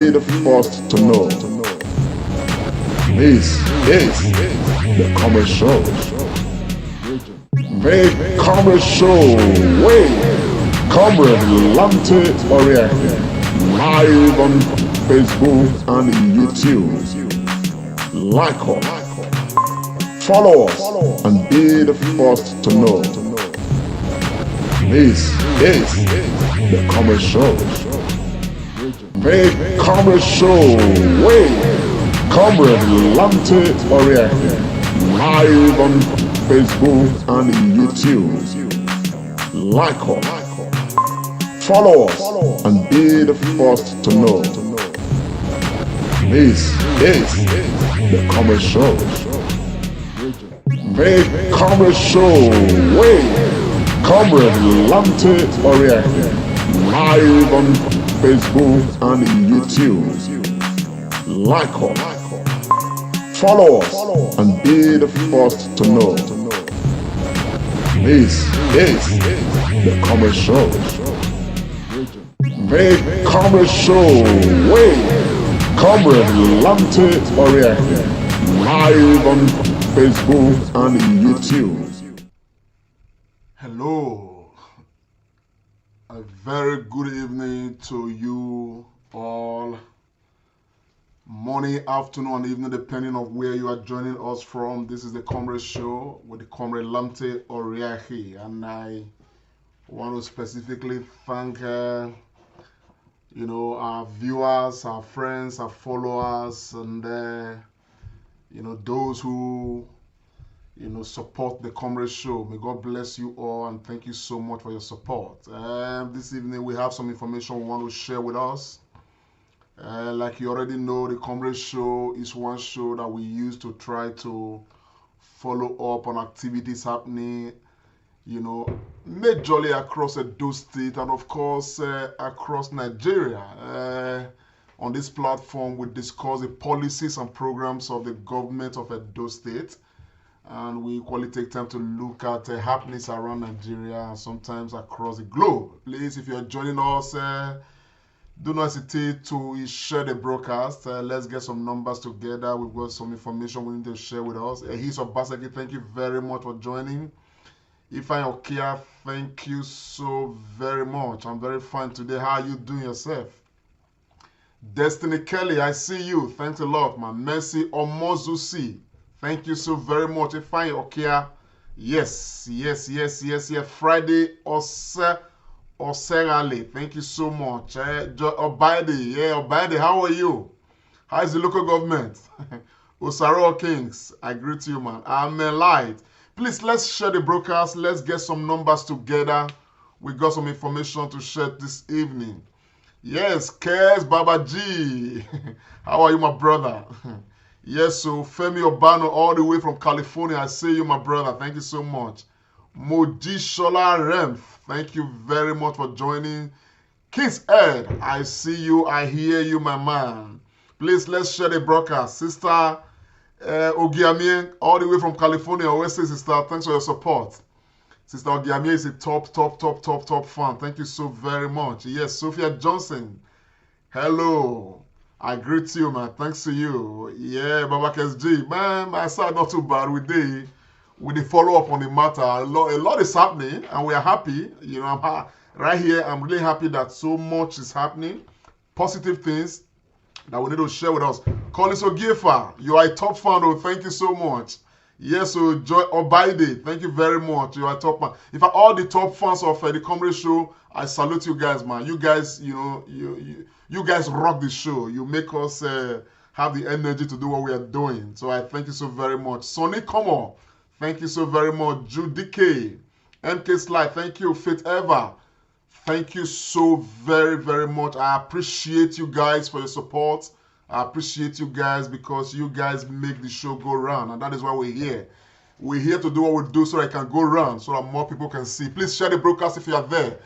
Be the first to know. This is the commercial. The commercial way. Comrade Lante Oriake. Live on Facebook and YouTube. Like us, follow us, and be the first to know. This is the commercial. The commercial way. Comrade Lante Oriake. Live on Facebook and YouTube. Like us, follow us, and be the first to know. This is the commercial. The commercial way. Comrade Lante Oriake. Live on Facebook and YouTube. Like us, follow us, and be the first to know. This is the commercial. The commercial way. Comrade Lante Oriake. Live on Facebook and YouTube. Hello. A very good evening to you all. Morning, afternoon, and evening, depending on where you are joining us from. This is the Comrade Show with the Comrade Lante Oriake, and I want to specifically thank our viewers, our friends, our followers, and those who support the Comrade Show. May God bless you all, and thank you so much for your support. This evening we have some information we want to share with us. Like you already know, the Comrade Show is one show that we use to try to follow up on activities happening, majorly across Edo State and of course across Nigeria. On this platform, we discuss the policies and programs of the government of Edo State, and we equally take time to look at happenings around Nigeria and sometimes across the globe. Please, if you are joining us, do not hesitate to share the broadcast. Let's get some numbers together. We've got some information we need to share with us. He's OBASEKI. Thank you very much for joining. Ifeanyi Okia, thank you so very much. I'm very fine today. How are you doing yourself? Destiny Kelly, I see you. Thanks a lot, man. Mercy Omozusi. Thank you so very much. Ifeanyi Okia. Yes. Friday Oserale. Thank you so much. Obaide, how are you? How is the local government? Osaro Kings, I greet you, man. Amen Light. Please, let's share the broadcast. Let's get some numbers together. We got some information to share this evening. Yes, Kes Baba G. How are you, my brother? Yes, so Femi Obano, all the way from California. I see you, my brother. Thank you so much. Moji Shola Remf, thank you very much for joining. Kiss Ed, I see you, I hear you, my man. Please, let's share the broadcast. Sister Ogiamie, all the way from California. Always say, sister, thanks for your support. Sister Ogiamie is a top fan. Thank you so very much. Yes, Sophia Johnson, hello. I greet you, man. Thanks to you. Yeah, Baba KSG, man, my side not too bad with the follow-up on the matter. A lot is happening, and we are happy. I'm right here. I'm really happy that so much is happening. Positive things that we need to share with us. Collins Ogiefa, you are a top fan, though. Thank you so much. Yes, so Joy Obaide, thank you very much. You are a top fan. In fact, all the top fans of the Comrade Show, I salute you guys, man. You guys, you guys rock the show. You make us have the energy to do what we are doing. So I thank you so very much. Sonny, come on. Thank you so very much. Judy K. MK Slide, thank you. Faith Ever, thank you so very, very much. I appreciate you guys for your support. I appreciate you guys because you guys make the show go round, and that is why we're here. We're here to do what we do so that it can go round, so that more people can see. Please share the broadcast if you are there,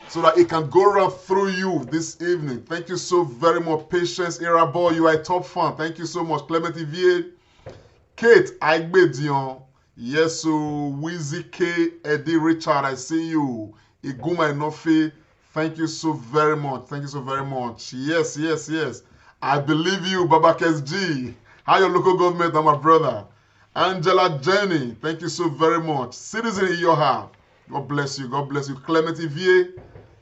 so that it can go round through you this evening. Thank you so very much. Patience Irabo, you are a top fan. Thank you so much. Clement Ivier, Kate Aigbedion, yes, so Wizzy K, Eddie Richard, I see you. Iguma Enofe, thank you so very much. Thank you so very much. Yes. I believe you, Babakes G. How your local government, my brother. Angela Jenny, thank you so very much. Citizen in your heart, God bless you. God bless you. Clement Ivier,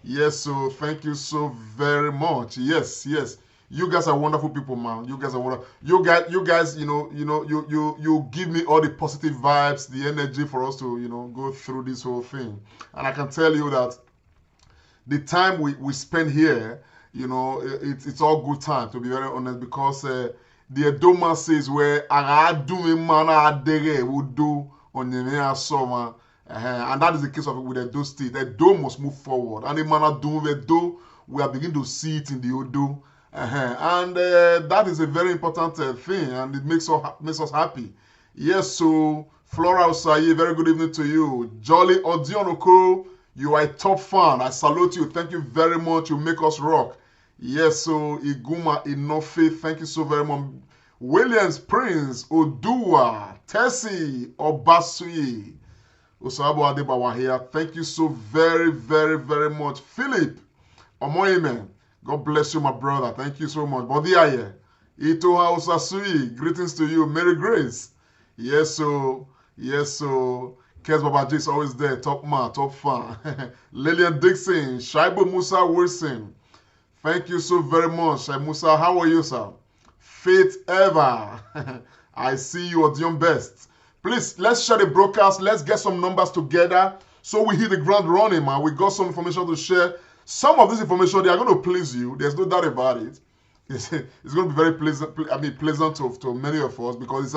yes, so thank you so very much. Yes, yes. You guys are wonderful people, man. You guys are wonderful. You guys, you give me all the positive vibes, the energy for us to, go through this whole thing. And I can tell you that the time we spend here, it's all good time, to be very honest, because the Edoma says where I do man will do on the summer. And that is the case of it with Edo State. Edo must move forward. And the man do Edo, we are beginning to see it in the Odo. And that is a very important thing, and it makes us happy. Yes, so Flora Osayi, very good evening to you. Jolly Odionoko, you are a top fan. I salute you. Thank you very much. You make us rock. Yes, so Iguma Inofe, thank you so very much. Williams Prince, Odua, Tessie, Obasuyi, Osabo Adebawa here. Thank you so very, very, very much. Philip, Omoyeme, God bless you, my brother. Thank you so much. Bodiaye, Itoha Osasui, greetings to you. Mary Grace, yes, so, Kes Babaji is always there. Top man, top fan. Lillian Dixon, Shaibu Musa Wilson. Thank you so very much. Shai Musa, how are you, sir? Faith ever. I see you are doing best. Please, let's share the broadcast. Let's get some numbers together so we hit the ground running, man. We got some information to share. Some of this information, they are going to please you. There's no doubt about it. It's going to be very pleasant to many of us, because it's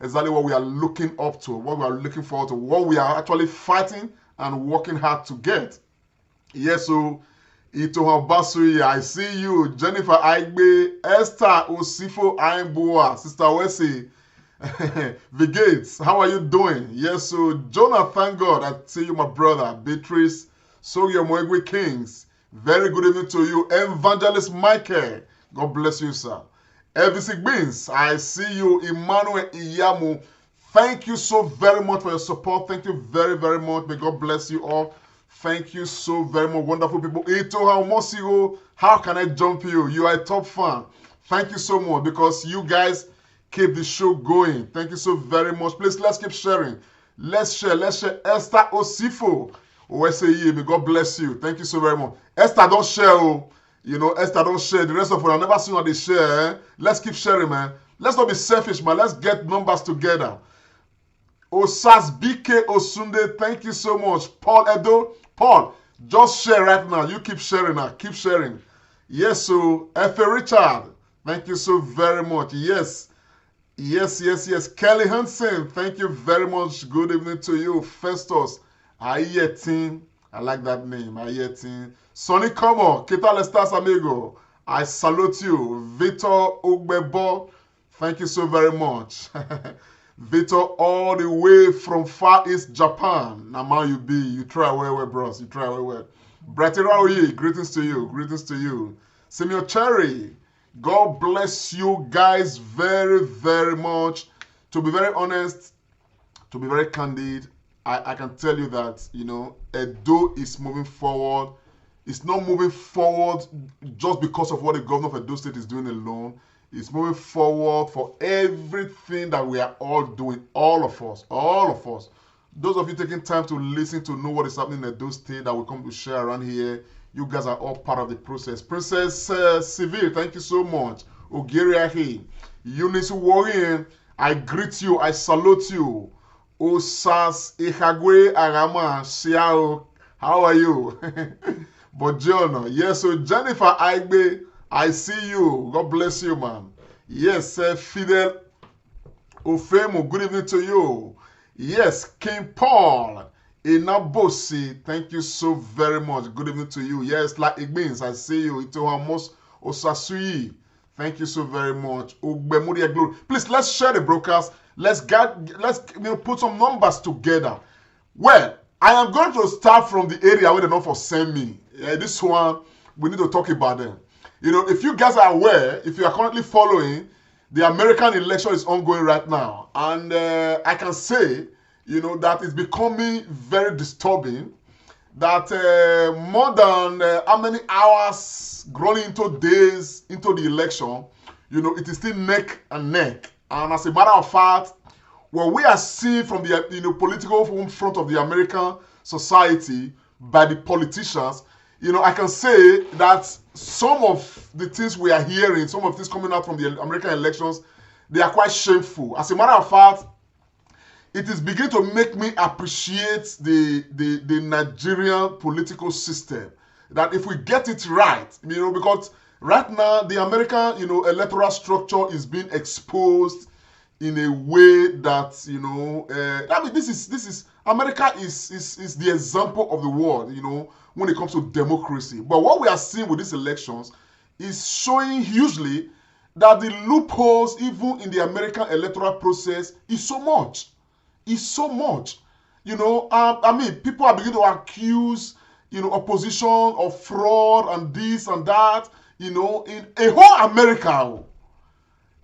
exactly what we are looking up to, what we are looking forward to, what we are actually fighting and working hard to get. Yes, so Itohan Basui, I see you. Jennifer Aigbe, Esther Osifo Aimboa, Sister Wesley, Vigates, how are you doing? Yes, so Jonah, thank God, I see you, my brother. Beatrice, Sogyo Moegwe Kings, very good evening to you. Evangelist Michael, God bless you, sir. Elvis Beans, I see you. Emmanuel Iyamu, thank you so very much for your support. Thank you very, very much. May God bless you all. Thank you so very much, wonderful people. Itoha Omosigo, how can I jump you? You are a top fan. Thank you so much, because you guys keep the show going. Thank you so very much. Please, let's keep sharing. Let's share. Esther Osifo, OSAE, may God bless you. Thank you so very much. Esther, don't share. Esther, don't share. The rest of us, I've never seen how they share. Let's keep sharing, man. Let's not be selfish, man. Let's get numbers together. Osas BK Osunde, thank you so much. Paul Edo, Paul, just share right now. You keep sharing now. Keep sharing. Yes, so F. Richard, thank you so very much. Yes. Kelly Hansen, thank you very much. Good evening to you. Festus, Ayetin, I like that name. Ayetin. Sonny Como, ¿Qué tal estás, amigo? I salute you. Victor Ogbebo, thank you so very much. Victor, all the way from Far East Japan. Now you be. You try well, bros. You try well. Bratty Raoyi, greetings to you. Samuel Cherry, God bless you guys very, very much. To be very honest, to be very candid, I can tell you that, Edo is moving forward. It's not moving forward just because of what the governor of Edo State is doing alone. It's moving forward for everything that we are all doing, all of us. Those of you taking time to listen to know what is happening in Edo State that we come to share around here, you guys are all part of the process. Princess Civil, thank you so much. Ogeriahi, Eunice Warren, I greet you, I salute you. Osas Ihagwe Arama Xiao, how are you? Bojono, yes, so Jennifer Aigbe, I see you. God bless you, man. Yes, Fidel Ofemo, good evening to you. Yes, King Paul Inabosi, thank you so very much. Good evening to you. Yes, like it means, I see you. Itohamos Osasui, thank you so very much. Ogbemudia Glory. Please, let's share the broadcast. Let's put some numbers together. Well, I am going to start from the area where the number send me. This one, we need to talk about them. If you guys are aware, if you are currently following, the American election is ongoing right now. And I can say, that it's becoming very disturbing that more than how many hours running into days into the election, it is still neck and neck. And as a matter of fact, what we are seeing from the political front of the American society by the politicians, I can say that some of the things we are hearing, some of things coming out from the American elections, they are quite shameful. As a matter of fact, it is beginning to make me appreciate the Nigerian political system. That if we get it right, because right now the American, electoral structure is being exposed in a way that, I mean, this is America is the example of the world, when it comes to democracy. But what we are seeing with these elections is showing hugely that the loopholes, even in the American electoral process, is so much. Is so much. I mean, people are beginning to accuse, opposition of fraud and this and that, in a whole America.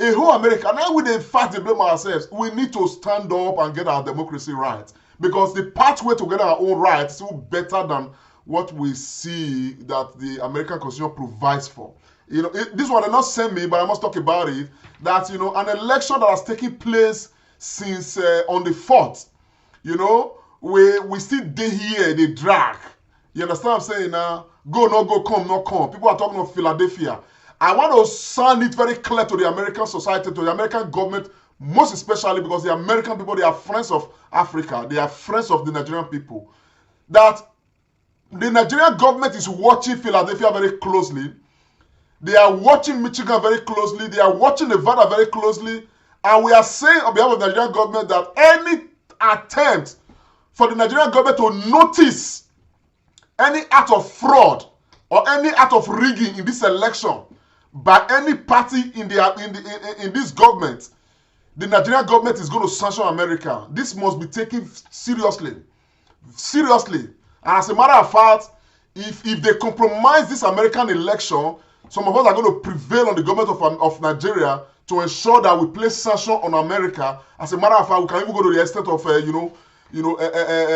A whole America. Now we, in fact, blame ourselves. We need to stand up and get our democracy right. Because the pathway to get our own rights is still better than what we see that the American Constitution provides for. This one did not send me, but I must talk about it. That, an election that has taken place since on the 4th, we still dey here, they drag. You understand what I'm saying now? Go, not go, come, not come. People are talking of Philadelphia. I want to sound it very clear to the American society, to the American government, most especially because the American people, they are friends of Africa. They are friends of the Nigerian people. That the Nigerian government is watching Philadelphia very closely. They are watching Michigan very closely. They are watching Nevada very closely. And we are saying on behalf of the Nigerian government that any attempt for the Nigerian government to notice any act of fraud or any act of rigging in this election by any party in this government, the Nigerian government is going to sanction America. This must be taken seriously. Seriously. And as a matter of fact, if they compromise this American election, some of us are going to prevail on the government of Nigeria to ensure that we place sanction on America. As a matter of fact, we can even go to the extent of, a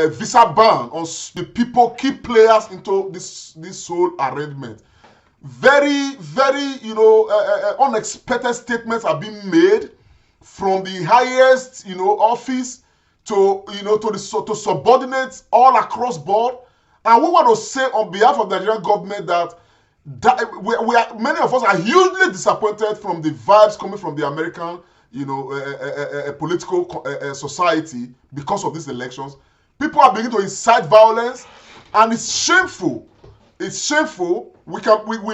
visa ban on the people, key players into this whole arrangement. Very, very, unexpected statements are being made from the highest, office to subordinates all across board. And we want to say on behalf of the Nigerian government that many of us are hugely disappointed from the vibes coming from the American, political society because of these elections. People are beginning to incite violence, and it's shameful. It's shameful. We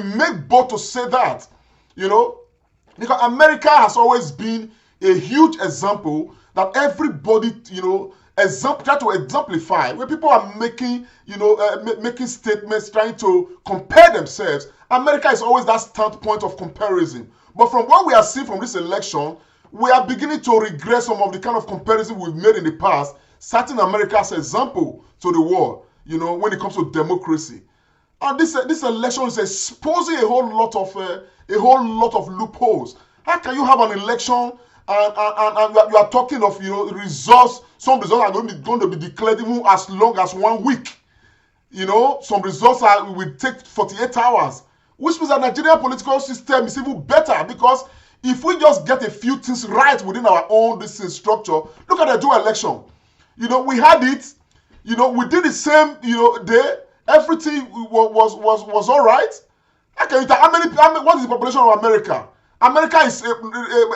make bold to say that, because America has always been a huge example that everybody, try to exemplify. When people are making, making statements, trying to compare themselves, America is always that standpoint of comparison. But from what we are seeing from this election, we are beginning to regret some of the kind of comparison we've made in the past, setting America as an example to the world, when it comes to democracy. And this election is exposing a whole lot of loopholes. How can you have an election and you are talking of results? Some results are going to be declared even as long as 1 week. Some results will take 48 hours, which means that the Nigerian political system is even better, because if we just get a few things right within our own structure, look at the dual election. We had it. We did the same day. Everything was all right. I can tell what is the population of America? America is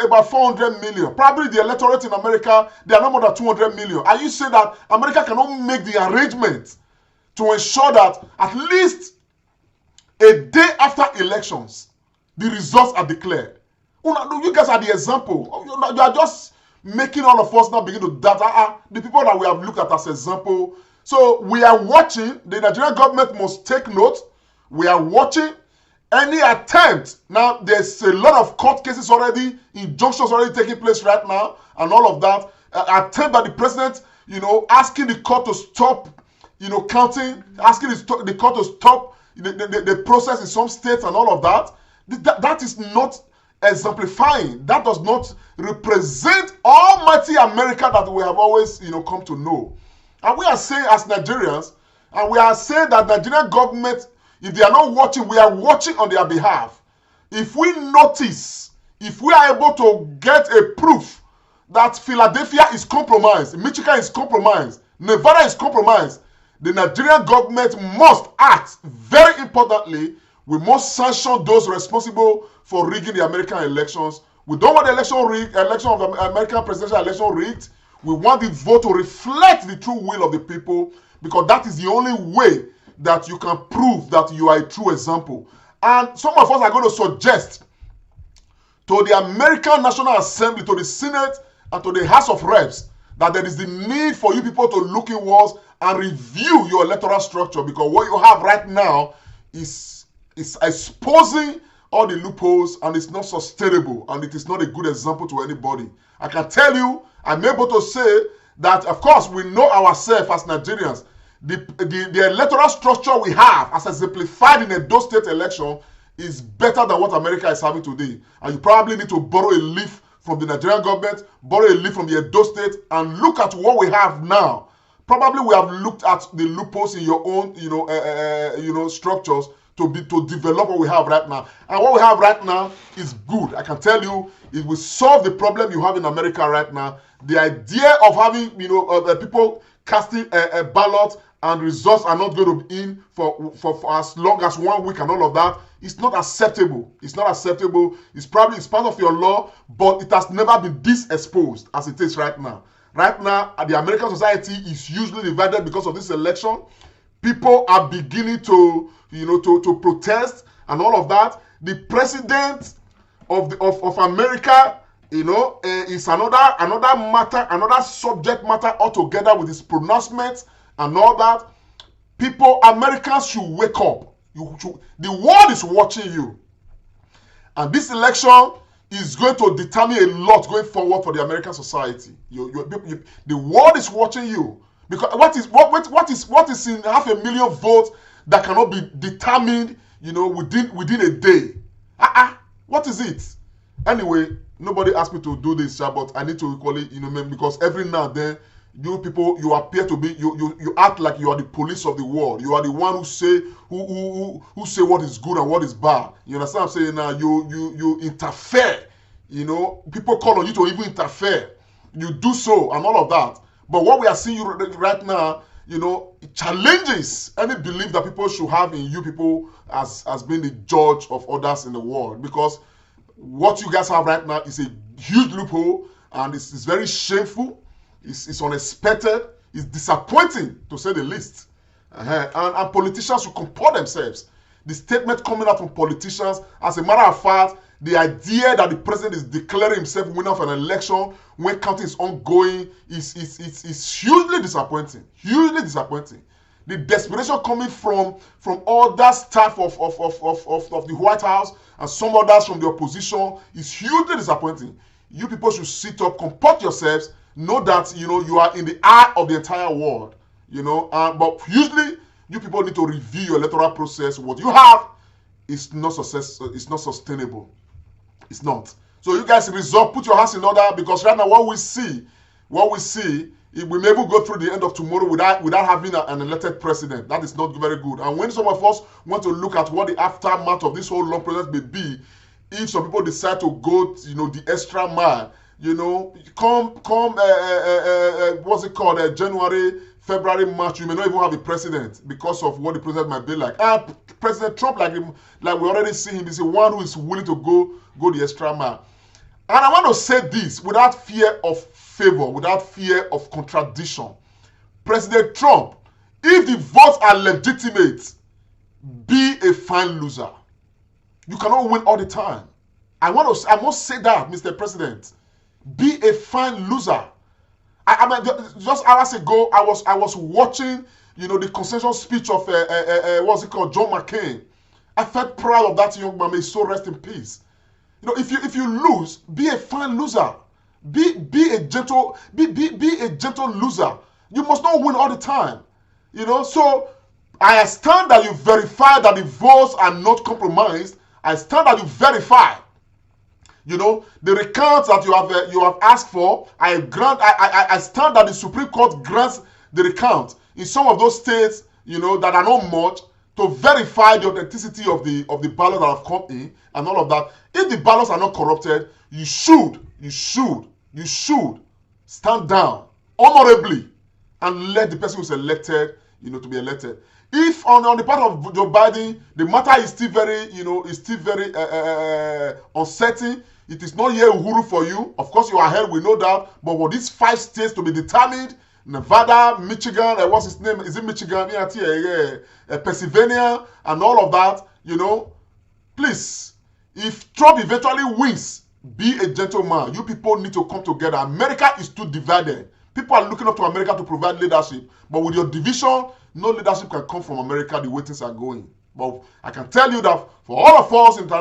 about 400 million. Probably the electorate in America, they are no more than 200 million. Are you saying that America cannot make the arrangements to ensure that at least a day after elections, the results are declared? You guys are the example. You are just making all of us now begin to doubt the people that we have looked at as example. So we are watching. The Nigerian government must take note. We are watching any attempt. Now, there's a lot of court cases already, injunctions already taking place right now, and all of that. Attempt by the president, asking the court to stop, counting, asking the court to stop the process in some states and all of that. That is not exemplifying. That does not represent almighty America that we have always, come to know. And we are saying as Nigerians, And we are saying that Nigerian government, if they are not watching, we are watching on their behalf. If we notice, if we are able to get a proof that Philadelphia is compromised, Michigan is compromised, Nevada is compromised, the Nigerian government must act. Very importantly, we must sanction those responsible for rigging the American elections. We don't want the election of the American presidential election rigged. We want the vote to reflect the true will of the people, because that is the only way that you can prove that you are a true example. And some of us are going to suggest to the American National Assembly, to the Senate, and to the House of Reps that there is the need for you people to look inwards and review your electoral structure, because what you have right now is exposing all the loopholes, and it's not sustainable, and it is not a good example to anybody. I can tell you, I'm able to say that, of course, we know ourselves as Nigerians. The electoral structure we have, as exemplified in a Edo State election, is better than what America is having today. And you probably need to borrow a leaf from the Nigerian government, borrow a leaf from the Edo State, and look at what we have now. Probably we have looked at the loopholes in your own, structures to develop what we have right now. And what we have right now is good. I can tell you, it will solve the problem you have in America right now. The idea of having, people casting a ballot and results are not going to be in for as long as 1 week and all of that. It's not acceptable. It's not acceptable. It's part of your law, but it has never been this exposed as it is right now. Right now, the American society is hugely divided because of this election. People are beginning to protest and all of that. The president of America, is another matter, another subject matter altogether, with his pronouncements and all that. Americans should wake up. The world is watching you, and this election is going to determine a lot going forward for the American society. The world is watching you, because what is in 500,000 votes that cannot be determined, within a day? What is it? Anyway, nobody asked me to do this, but I need to equally, because every now and then, you people, you appear to be, you act like you are the police of the world. You are the one who say what is good and what is bad. You understand what I'm saying? Now you interfere. People call on you to even interfere. You do so and all of that. But what we are seeing right now, it challenges any belief that people should have in you people as being the judge of others in the world. Because what you guys have right now is a huge loophole, and it's very shameful. It's unexpected. It's disappointing, to say the least. And politicians should comport themselves. The statement coming out from politicians, as a matter of fact, the idea that the president is declaring himself winner of an election when counting is ongoing is hugely disappointing. Hugely disappointing. The desperation coming from other staff of the White House and some others from the opposition is hugely disappointing. You people should sit up, comport yourselves, know that you are in the eye of the entire world. But usually you people need to review your electoral process. What you have is not sustainable. It's not. So you guys resolve, put your house in order, because right now what we see, we may even go through the end of tomorrow without having an elected president. That is not very good. And when some of us want to look at what the aftermath of this whole long process may be, if some people decide to go, the extra mile, what's it called, January, February, March, you may not even have a president because of what the president might be like. And President Trump, like we already see him, is the one who is willing to go the extra mile. And I want to say this without fear of favor, without fear of contradiction. President Trump, if the votes are legitimate, be a fine loser. You cannot win all the time. I must say that, Mr. President. Be a fine loser. I mean, just hours ago, I was watching, the consensus speech of John McCain. I felt proud of that young man. May his soul rest in peace. If you lose, be a fine loser. Be a gentle loser. You must not win all the time. So I stand that you verify that the votes are not compromised. I stand that you verify. The recounts that you have asked for, I stand that the Supreme Court grants the recount. In some of those states, that are not much, to verify the authenticity of the ballots that have come in and all of that. If the ballots are not corrupted, you should stand down honorably and let the person who's elected, to be elected. If on the part of Joe Biden, the matter is still very, uncertain. It is not yet Uhuru for you. Of course, you are ahead, we know that. But for these 5 states to be determined, Nevada, Michigan, what's his name? Is it Michigan? Pennsylvania, and all of that, please, if Trump eventually wins, be a gentleman. You people need to come together. America is too divided. People are looking up to America to provide leadership. But with your division, no leadership can come from America the way things are going. But I can tell you that for all of us in the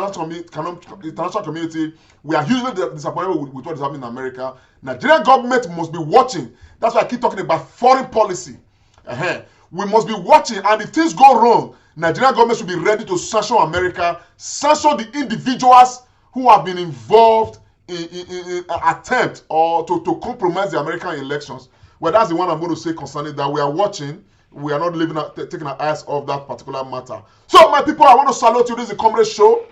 international community, we are hugely disappointed with what is happening in America. Nigerian government must be watching. That's why I keep talking about foreign policy. We must be watching, and if things go wrong, Nigerian government should be ready to sanction America, sanction the individuals who have been involved in attempt or to compromise the American elections. Well, that's the one I'm going to say concerning that. We are watching. We are not taking our eyes off that particular matter. So, my people, I want to salute you. This is the Comrade Show.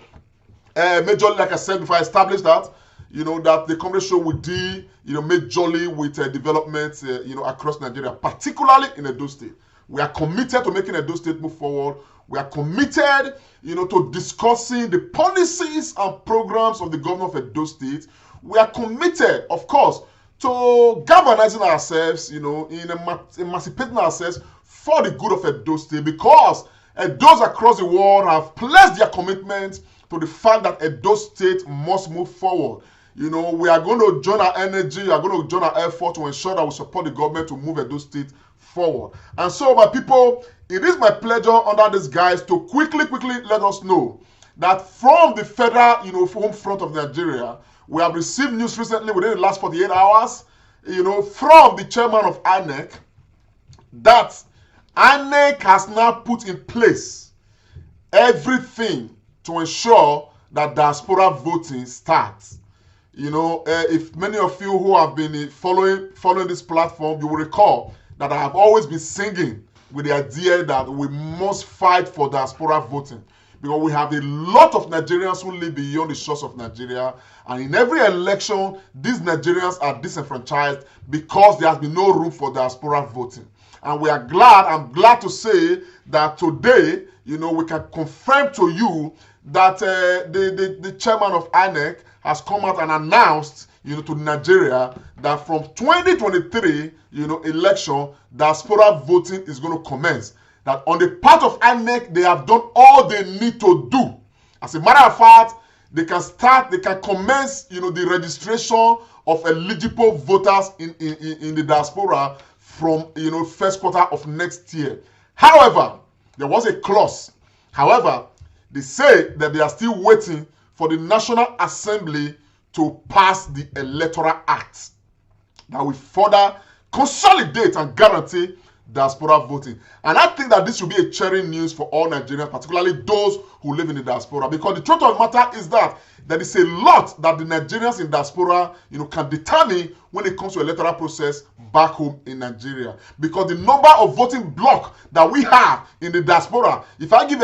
Majorly, like I said before I established that, that the Comrade Show will deal, majorly with developments, across Nigeria, particularly in Edo State. We are committed to making Edo State move forward. We are committed, to discussing the policies and programs of the governor of Edo State. We are committed, of course, to galvanizing ourselves, in emancipating ourselves for the good of Edo State, because those across the world have pledged their commitment to the fact that Edo State must move forward. We are going to join our energy, we are going to join our effort to ensure that we support the government to move Edo State forward. And so, my people, it is my pleasure under these guys to quickly let us know that from the federal, home front of Nigeria, we have received news recently within the last 48 hours, from the chairman of INEC, that INEC has now put in place everything to ensure that diaspora voting starts. If many of you who have been following this platform, you will recall that I have always been singing with the idea that we must fight for diaspora voting, because we have a lot of Nigerians who live beyond the shores of Nigeria, and in every election, these Nigerians are disenfranchised because there has been no room for diaspora voting. And we are glad, I'm glad to say that today, we can confirm to you that the chairman of INEC has come out and announced, to Nigeria that from 2023, election, diaspora voting is going to commence. That on the part of INEC, they have done all they need to do. As a matter of fact, they can commence, the registration of eligible voters in the diaspora from, first quarter of next year. However, there was a clause. However, they say that they are still waiting for the National Assembly to pass the Electoral Act that will further consolidate and guarantee diaspora voting. And I think that this should be a cheering news for all Nigerians, particularly those who live in the diaspora, because the truth of the matter is that there is a lot that the Nigerians in diaspora, can determine when it comes to electoral process back home in Nigeria. Because the number of voting block that we have in the diaspora, if I give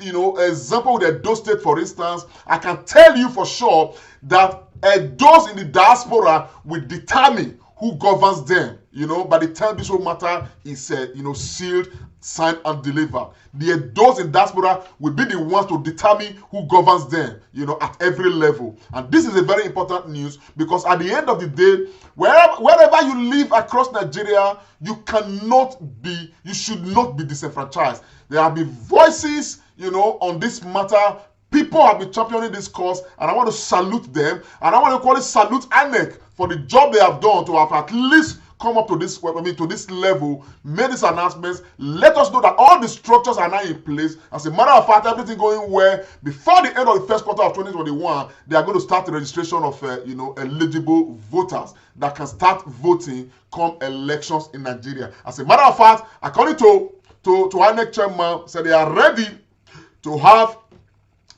example with Edo State, for instance, I can tell you for sure that those in the diaspora will determine who governs them, by the time this whole matter is, sealed, signed, and delivered. Those in diaspora will be the ones to determine who governs them, at every level. And this is a very important news, because at the end of the day, wherever you live across Nigeria, you should not be disenfranchised. There have been voices, on this matter. People have been championing this cause, and I want to salute them, and I want to salute INEC for the job they have done to have at least come up to this, to this level, made these announcements, let us know that all the structures are now in place. As a matter of fact, everything going well. Before the end of the first quarter of 2021, they are going to start the registration of, eligible voters that can start voting come elections in Nigeria. As a matter of fact, according to INEC chairman, said they are ready to have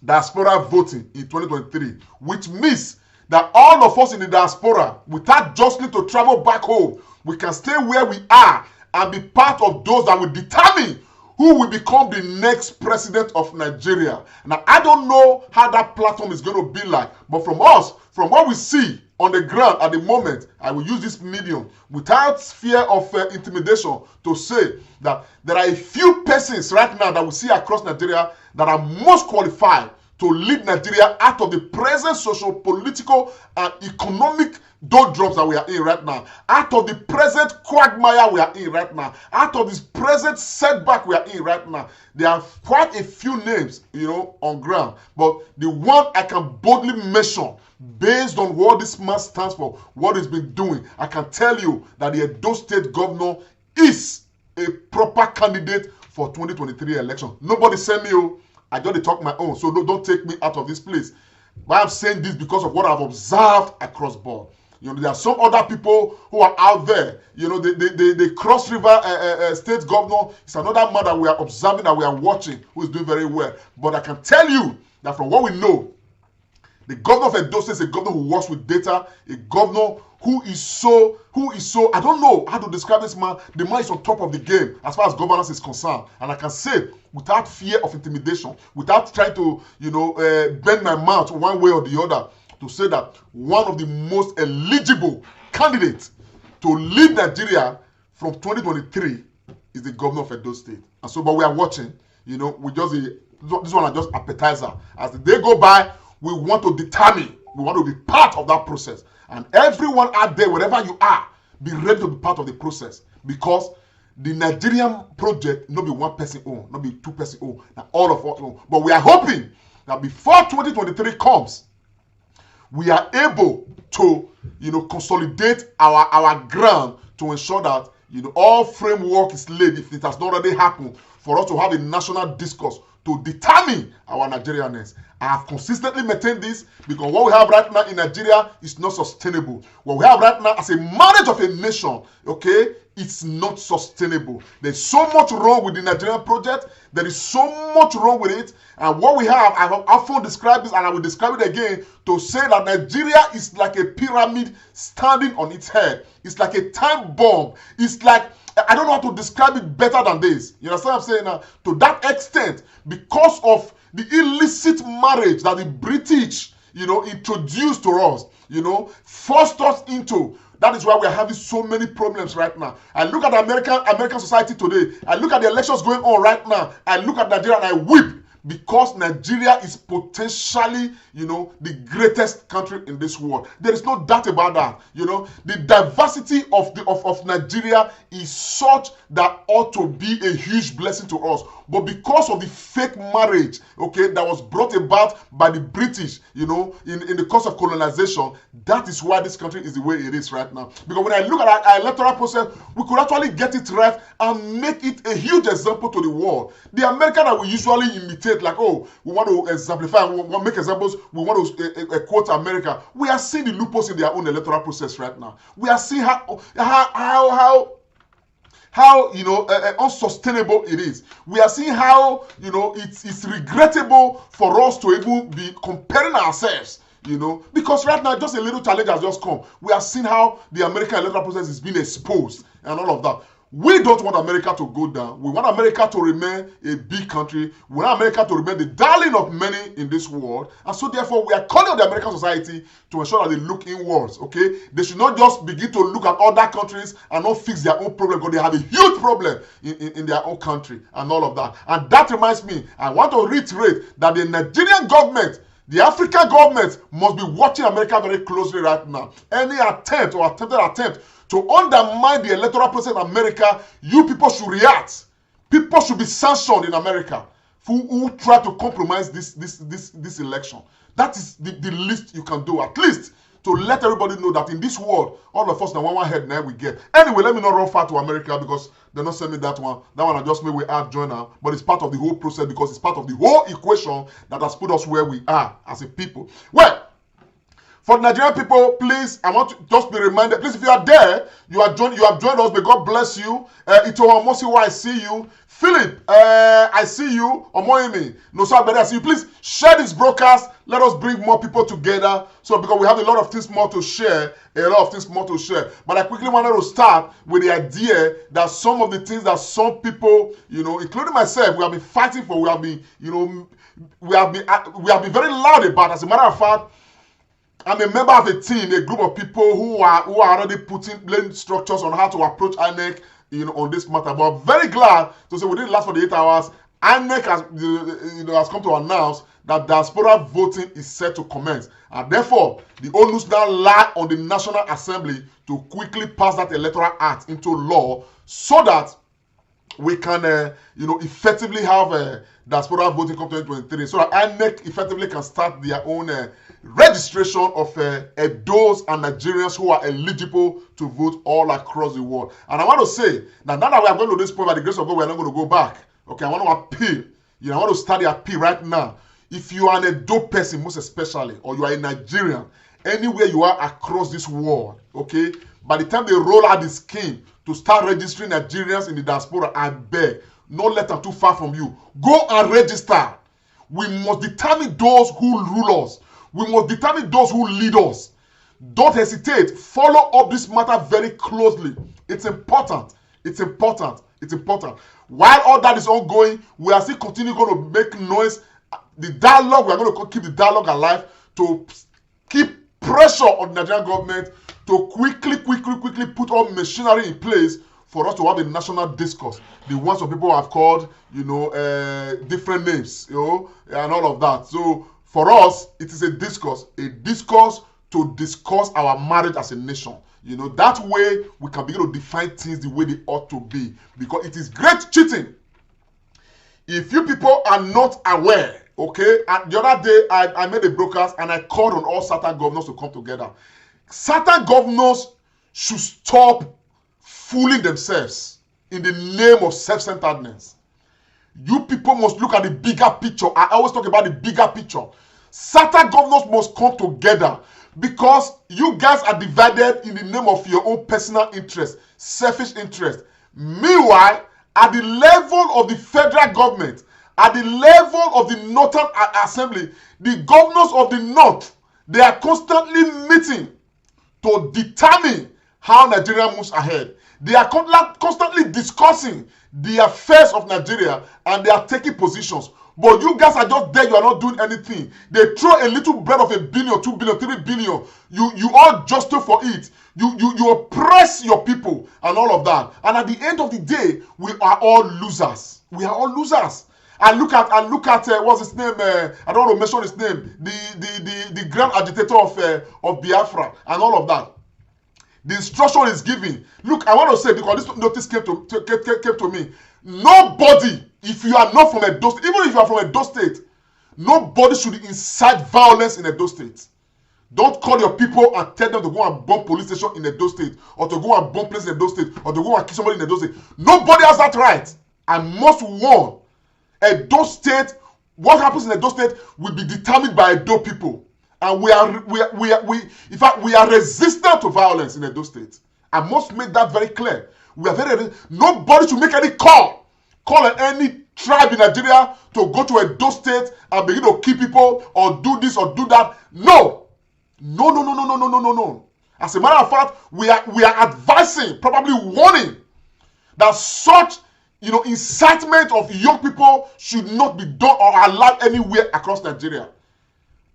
diaspora voting in 2023, which means that all of us in the diaspora, without jostling to travel back home, we can stay where we are and be part of those that will determine who will become the next president of Nigeria. Now, I don't know how that platform is going to be like, but from us, from what we see on the ground at the moment, I will use this medium without fear of intimidation to say that there are a few persons right now that we see across Nigeria that are most qualified to lead Nigeria out of the present social, political, and economic doldrums that we are in right now, out of the present quagmire we are in right now, out of this present setback we are in right now. There are quite a few names, on ground, but the one I can boldly mention, based on what this man stands for, what he's been doing, I can tell you that the Edo State governor is a proper candidate for 2023 election. Nobody send me, I just talk my own, so don't take me out of this place. But I'm saying this because of what I've observed across board. There are some other people who are out there. The Cross River State governor is another man that we are observing, that we are watching, who is doing very well. But I can tell you that from what we know, the governor of Edo State is a governor who works with data, a governor who is so, I don't know how to describe this man. The man is on top of the game as far as governance is concerned. And I can say, without fear of intimidation, without trying to, bend my mouth one way or the other, to say that one of the most eligible candidates to lead Nigeria from 2023 is the governor of Edo State. And so, but we are watching, this one are just appetizer. As the day go by, we want to determine, we want to be part of that process. And everyone out there, wherever you are, be ready to be part of the process. Because the Nigerian project, not be one person own, not be two person own, now all of us own. But we are hoping that before 2023 comes, we are able to, consolidate our ground to ensure that, all framework is laid, if it has not already happened, for us to have a national discourse to determine our Nigerianness. I have consistently maintained this because what we have right now in Nigeria is not sustainable. What we have right now as a marriage of a nation, it's not sustainable. There's so much wrong with the Nigerian project. There is so much wrong with it. And what we have, I have often described this and I will describe it again to say that Nigeria is like a pyramid standing on its head. It's like a time bomb. It's like, I don't know how to describe it better than this. You understand what I'm saying now? To that extent, because of the illicit marriage that the British, introduced to us, forced us into. That is why we are having so many problems right now. I look at American society today. I look at the elections going on right now. I look at Nigeria and I weep. Because Nigeria is potentially, the greatest country in this world. There is no doubt about that. The diversity of Nigeria is such that ought to be a huge blessing to us. But because of the fake marriage, that was brought about by the British, in the course of colonization, that is why this country is the way it is right now. Because when I look at our electoral process, we could actually get it right and make it a huge example to the world. The American that we usually imitate, like, we want to exemplify, we want to make examples, we want to quote America. We are seeing the loopholes in their own electoral process right now. We are seeing how unsustainable it is. We are seeing how it's regrettable for us to even be comparing ourselves. Because right now just a little challenge has just come. We are seeing how the American electoral process is being exposed and all of that. We don't want America to go down. We want America to remain a big country. We want America to remain the darling of many in this world. And so therefore, we are calling on the American society to ensure that they look inwards, They should not just begin to look at other countries and not fix their own problem, because they have a huge problem in their own country and all of that. And that reminds me, I want to reiterate that the Nigerian government, the African government must be watching America very closely right now. Any attempt or attempted attempt to undermine the electoral process in America, you people should react. People should be sanctioned in America who try to compromise this election. That is the least you can do, at least to let everybody know that in this world, all of us now one head now we get. Anyway, let me not run far to America because they're not sending me that one. That one I just made we add joiner, but it's part of the whole process because it's part of the whole equation that has put us where we are as a people. Well, For Nigerian people, please, I want to just be reminded. Please, if you are there, you have joined us. May God bless you. Ito Omosiwa, I see you. Philip, I see you. Omoyemi, I see you. Please share this broadcast. Let us bring more people together. So, because we have a lot of things more to share, But I quickly wanted to start with the idea that some of the things that some people, including myself, we have been fighting for. We have been very loud about. As a matter of fact, I'm a member of a team, a group of people who are already laying structures on how to approach INEC, on this matter. But I'm very glad to say within the last 48 hours, INEC has come to announce that diaspora voting is set to commence, and therefore the onus now lie on the National Assembly to quickly pass that electoral act into law so that we can, effectively have diaspora voting come 2023, so that INEC effectively can start their own registration of those and Nigerians who are eligible to vote all across the world. And I want to say that now that we are going to this point, by the grace of God, we are not going to go back. Okay, I want to appeal. I want to start the appeal right now. If you are an Edo person, most especially, or you are a Nigerian, anywhere you are across this world, okay, by the time they roll out the scheme to start registering Nigerians in the diaspora, I beg, no let them too far from you. Go and register. We must determine those who rule us. We must determine those who lead us. Don't hesitate. Follow up this matter very closely. It's important. It's important. It's important. While all that is ongoing, we are still continuing going to make noise. The dialogue, we are going to keep the dialogue alive to keep pressure on the Nigerian government to quickly put all machinery in place for us to have a national discourse. The ones some people have called, different names, and all of that. So for us, it is a discourse to discuss our marriage as a nation. That way we can begin to define things the way they ought to be. Because it is great cheating if you people are not aware. Okay, and the other day I made a broadcast and I called on all certain governors to come together. Certain governors should stop fooling themselves in the name of self-centeredness. You people must look at the bigger picture. I always talk about the bigger picture. Certain governors must come together because you guys are divided in the name of your own personal interest, selfish interest. Meanwhile, at the level of the federal government, at the level of the Northern Assembly, the governors of the North, they are constantly meeting to determine how Nigeria moves ahead. They are constantly discussing the affairs of Nigeria and they are taking positions. But you guys are just there, you are not doing anything. They throw a little bread of $1 billion, $2 billion, $3 billion. You all jostle for it. You oppress your people and all of that. And at the end of the day, we are all losers. We are all losers. And look at what's his name? I don't want to mention his name. The grand agitator of Biafra and all of that. The instruction is given. Look, I want to say, because this notice came to me. Nobody, if you are not from Edo State, even if you are from Edo State, nobody should incite violence in Edo State. Don't call your people and tell them to go and bomb police station in Edo State, or to go and bomb places in Edo State, or to go and kill somebody in Edo State. Nobody has that right. I must warn. Edo State, what happens in Edo State will be determined by Edo people. And we are resistant to violence in Edo State. I must make that very clear. We are nobody should make any call on any tribe in Nigeria to go to Edo State and begin to kill people or do this or do that. No. As a matter of fact, we are advising, probably warning, that such incitement of young people should not be done or allowed anywhere across Nigeria.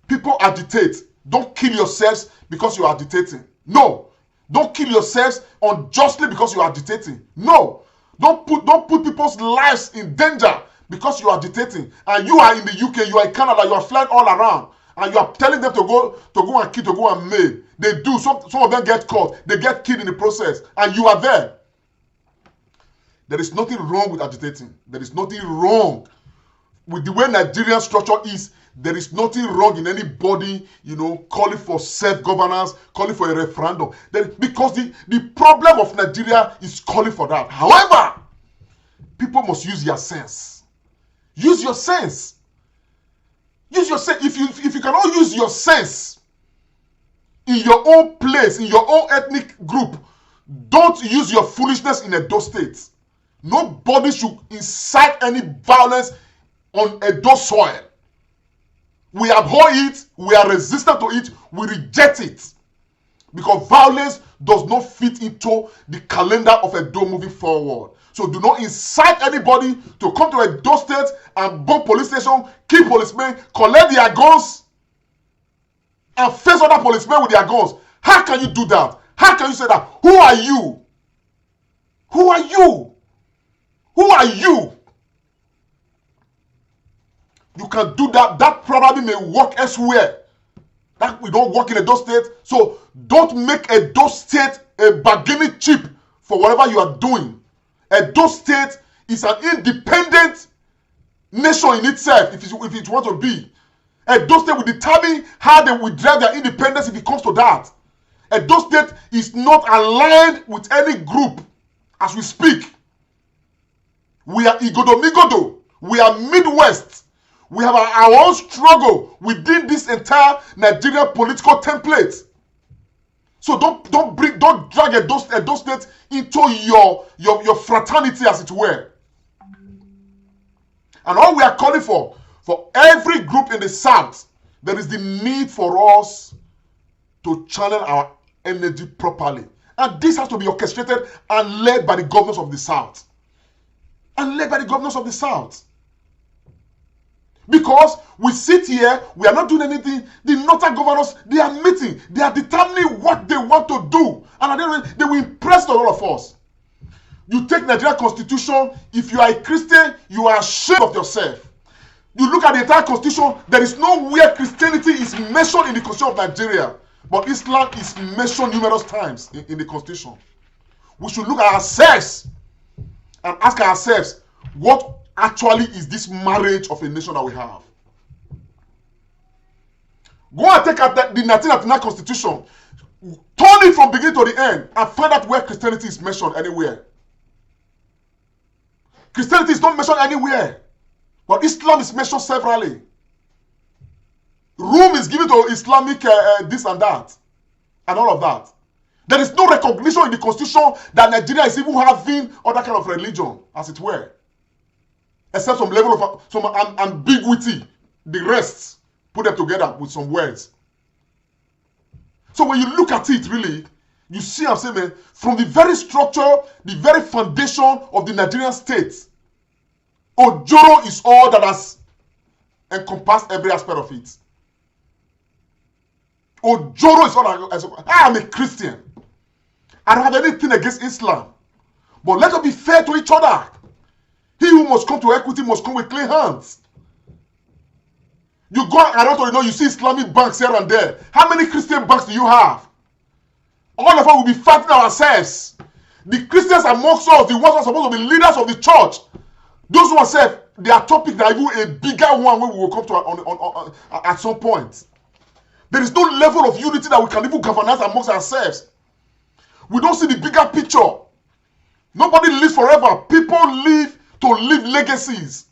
People agitate. Don't kill yourselves because you are agitating. No. Don't kill yourselves unjustly because you are agitating. No. Don't put people's lives in danger because you are agitating. And you are in the UK, you are in Canada, you are flying all around. And you are telling them to go and kill, to go and maim. They do. Some of them get caught. They get killed in the process. And you are there. There is nothing wrong with agitating. There is nothing wrong with the way Nigerian structure is. There is nothing wrong in anybody, calling for self-governance, calling for a referendum. Because the problem of Nigeria is calling for that. However, people must use their sense. Use your sense. Use your sense. If you cannot use your sense, in your own place, in your own ethnic group, don't use your foolishness in Edo State. Nobody should incite any violence on Edo soil. We abhor it, we are resistant to it, we reject it. Because violence does not fit into the calendar of Edo moving forward. So do not incite anybody to come to Edo State and bomb police station, kill policemen, collect their guns, and face other policemen with their guns. How can you do that? How can you say that? Who are you? Who are you? Who are you? You can do that. That probably may work elsewhere. That we don't work in Edo State. So don't make Edo State a bargaining chip for whatever you are doing. Edo State is an independent nation in itself, if it wants to be. Edo State will determine how they will drive their independence if it comes to that. Edo State is not aligned with any group as we speak. We are Igodo-Migodo. We are Midwest. We have our own struggle within this entire Nigerian political template. So don't drag Edo State into your fraternity, as it were. And all we are calling for every group in the South, there is the need for us to channel our energy properly. And this has to be orchestrated and led by the governors of the South. And led by the governors of the South. Because we sit here, we are not doing anything. The northern governors, they are meeting. They are determining what they want to do. And at the end, they will impress all of us. You take Nigeria Constitution, if you are a Christian, you are ashamed of yourself. You look at the entire Constitution, there is nowhere Christianity is mentioned in the Constitution of Nigeria. But Islam is mentioned numerous times in the Constitution. We should look at ourselves and ask ourselves, what actually is this marriage of a nation that we have? Go and take out the 1999 Constitution, turn it from beginning to the end, and find out where Christianity is mentioned anywhere. Christianity is not mentioned anywhere, but Islam is mentioned severally. Room is given to Islamic this and that, and all of that. There is no recognition in the Constitution that Nigeria is even having other kind of religion, as it were. Except some level of some ambiguity. The rest, put them together with some words. So when you look at it, really, you see, I'm saying, man, from the very structure, the very foundation of the Nigerian state, Ojoro is all that has encompassed every aspect of it. Ojoro is all that I am a Christian. I don't have anything against Islam. But let us be fair to each other. He who must come to equity must come with clean hands. You go around, you see Islamic banks here and there. How many Christian banks do you have? All of us will be fighting ourselves. The Christians amongst us, the ones who are supposed to be leaders of the church, those who are said, their topic that even a bigger one when we will come to at some point. There is no level of unity that we can even governance amongst ourselves. We don't see the bigger picture. Nobody lives forever. People live to leave legacies.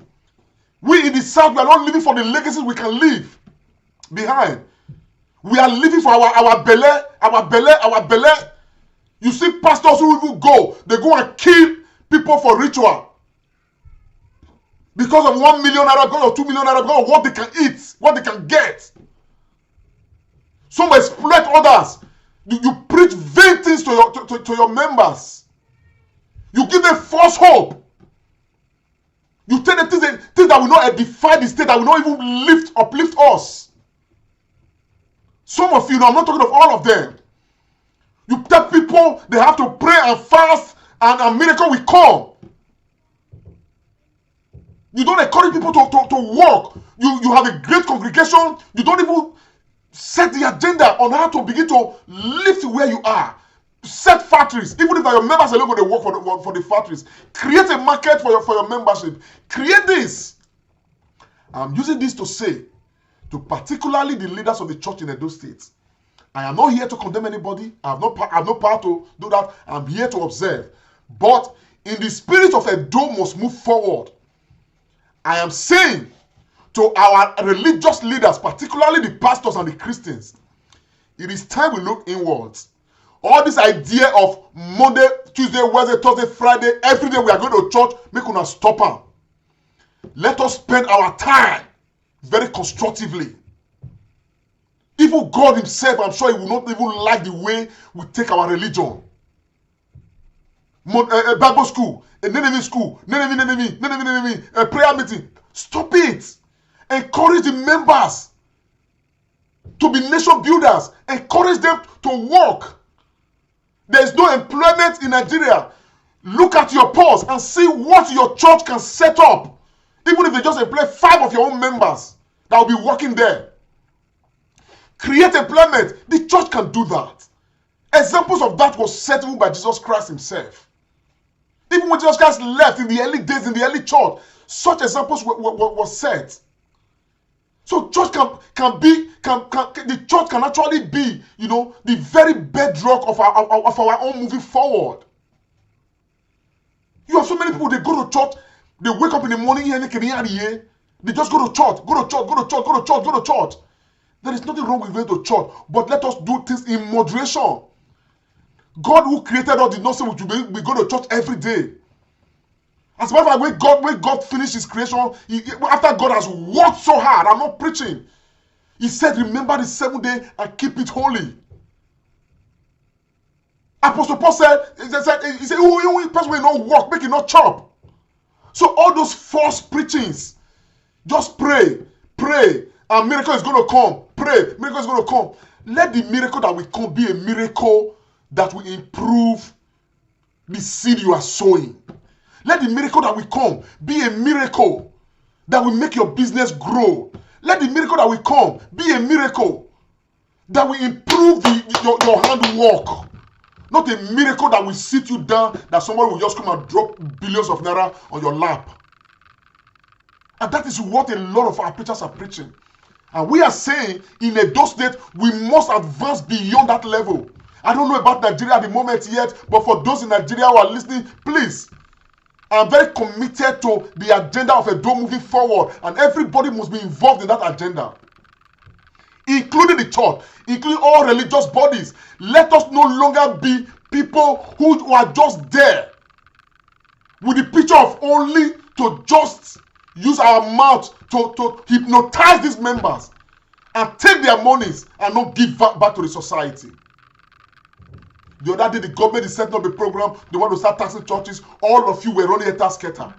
We in the South, we are not living for the legacies we can leave behind. We are living for our belly. You see pastors who even go, they go and kill people for ritual. Because of 1 million naira, because of 2 million naira, because of what they can eat, what they can get. Some exploit others. You preach vain things to your members. You give them false hope. You tell them things that will not edify the state, that will not even uplift us. Some of you, I'm not talking of all of them. You tell people they have to pray and fast and a miracle will come. You don't encourage people to work. You have a great congregation. You don't even set the agenda on how to begin to lift where you are. Set factories. Even if your members alone they work for the factories. Create a market for your membership. Create this. I'm using this to say to particularly the leaders of the church in Edo State. I am not here to condemn anybody. I have no power to do that. I'm here to observe. But in the spirit of Edo must move forward. I am saying to our religious leaders, particularly the pastors and the Christians, It is time we look inwards. All this idea of Monday, Tuesday, Wednesday, Thursday, Friday, every day we are going to church, make una stop am. Let us spend our time very constructively. Even God himself, I'm sure he will not even like the way we take our religion. Bible school, enemy school, enemy, prayer meeting. Stop it. Encourage the members to be nation builders. Encourage them to work. There is no employment in Nigeria. Look at your polls and see what your church can set up. Even if they just employ 5 of your own members that will be working there. Create employment. The church can do that. Examples of that was set even by Jesus Christ himself. Even when Jesus Christ left in the early days, in the early church, such examples were set. So church the church can actually be, the very bedrock of our own moving forward. You have so many people, they go to church, they wake up in the morning, they just go to church, go to church. There is nothing wrong with going to church, but let us do things in moderation. God who created us did not say we go to church every day. As a matter of fact, when God finished his creation, after God has worked so hard, I'm not preaching. He said, remember the 7th day and keep it holy. Apostle Paul said, who person will not work, make it not chop. So all those false preachings, just pray, and miracle is going to come. Pray, miracle is going to come. Let the miracle that will come be a miracle that will improve the seed you are sowing. Let the miracle that will come be a miracle that will make your business grow. Let the miracle that will come be a miracle that will improve your handwork. Not a miracle that will sit you down, that somebody will just come and drop billions of naira on your lap. And that is what a lot of our preachers are preaching. And we are saying in Edo State, we must advance beyond that level. I don't know about Nigeria at the moment yet, but for those in Nigeria who are listening, please, I'm very committed to the agenda of Edo moving forward, and everybody must be involved in that agenda, including the church, including all religious bodies. Let us no longer be people who are just there with the picture of only to just use our mouth to hypnotize these members and take their monies and not give back to the society. The other day, the government is setting up a program. They want to start taxing churches. All of you were running a scatter.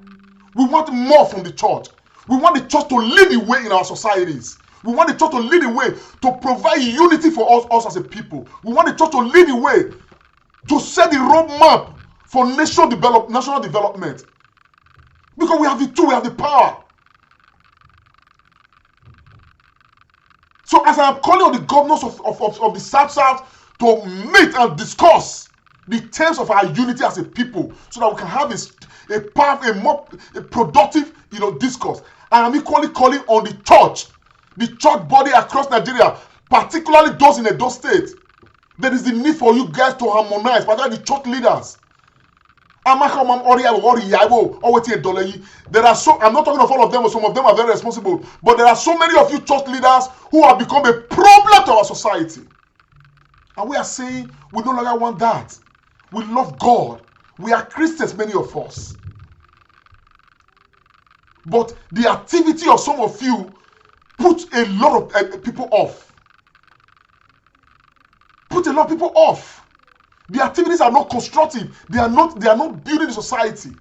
We want more from the church. We want the church to lead the way in our societies. We want the church to lead the way to provide unity for us as a people. We want the church to lead the way to set the roadmap for national development. Because we have the tool, we have the power. So as I am calling on the governors of the South to meet and discuss the terms of our unity as a people, so that we can have a more productive, discourse. I am equally calling on the church body across Nigeria, particularly those in Edo State. There is the need for you guys to harmonize, particularly the church leaders. There are I'm not talking of all of them, some of them are very responsible, but there are so many of you church leaders who have become a problem to our society. And we are saying we no longer want that. We love God. We are Christians, many of us. But the activity of some of you put a lot of people off. Put a lot of people off. The activities are not constructive. They are not building the society.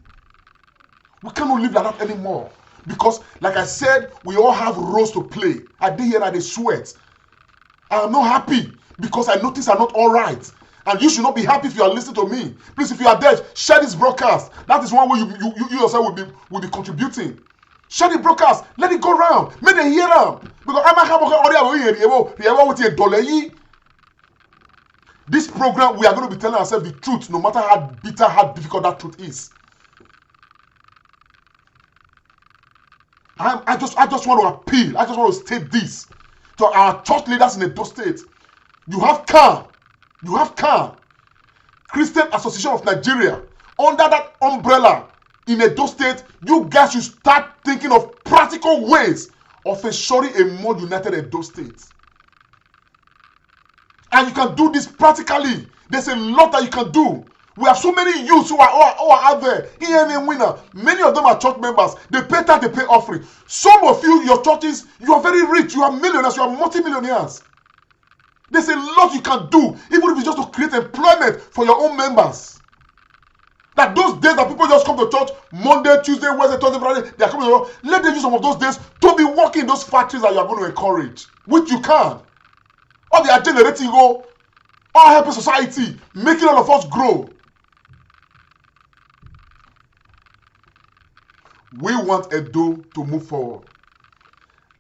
We cannot live like that anymore. Because, like I said, we all have roles to play. I did hear that they sweat. I am not happy because I know things are not all right. And you should not be happy if you are listening to me. Please, if you are there, share this broadcast. That is one way you yourself will be contributing. Share the broadcast. Let it go around. Make them hear them. Because this program, we are going to be telling ourselves the truth, no matter how bitter, how difficult that truth is. I just want to appeal. I just want to state this to our church leaders in Edo State. You have CAN. Christian Association of Nigeria. Under that umbrella in Edo State, you guys should start thinking of practical ways of ensuring a more united Edo State. And you can do this practically. There's a lot that you can do. We have so many youths who are out there. EMA winner. Many of them are church members. They pay tax, they pay offering. Some of you, your churches, you are very rich. You are millionaires. You are multi-millionaires. There's a lot you can do, even if it's just to create employment for your own members. That those days that people just come to church, Monday, Tuesday, Wednesday, Thursday, Friday, they are coming to church. Let them use some of those days to be working in those factories that you are going to encourage, which you can. Or they are generating, all helping society, making all of us grow. We want Edo to move forward.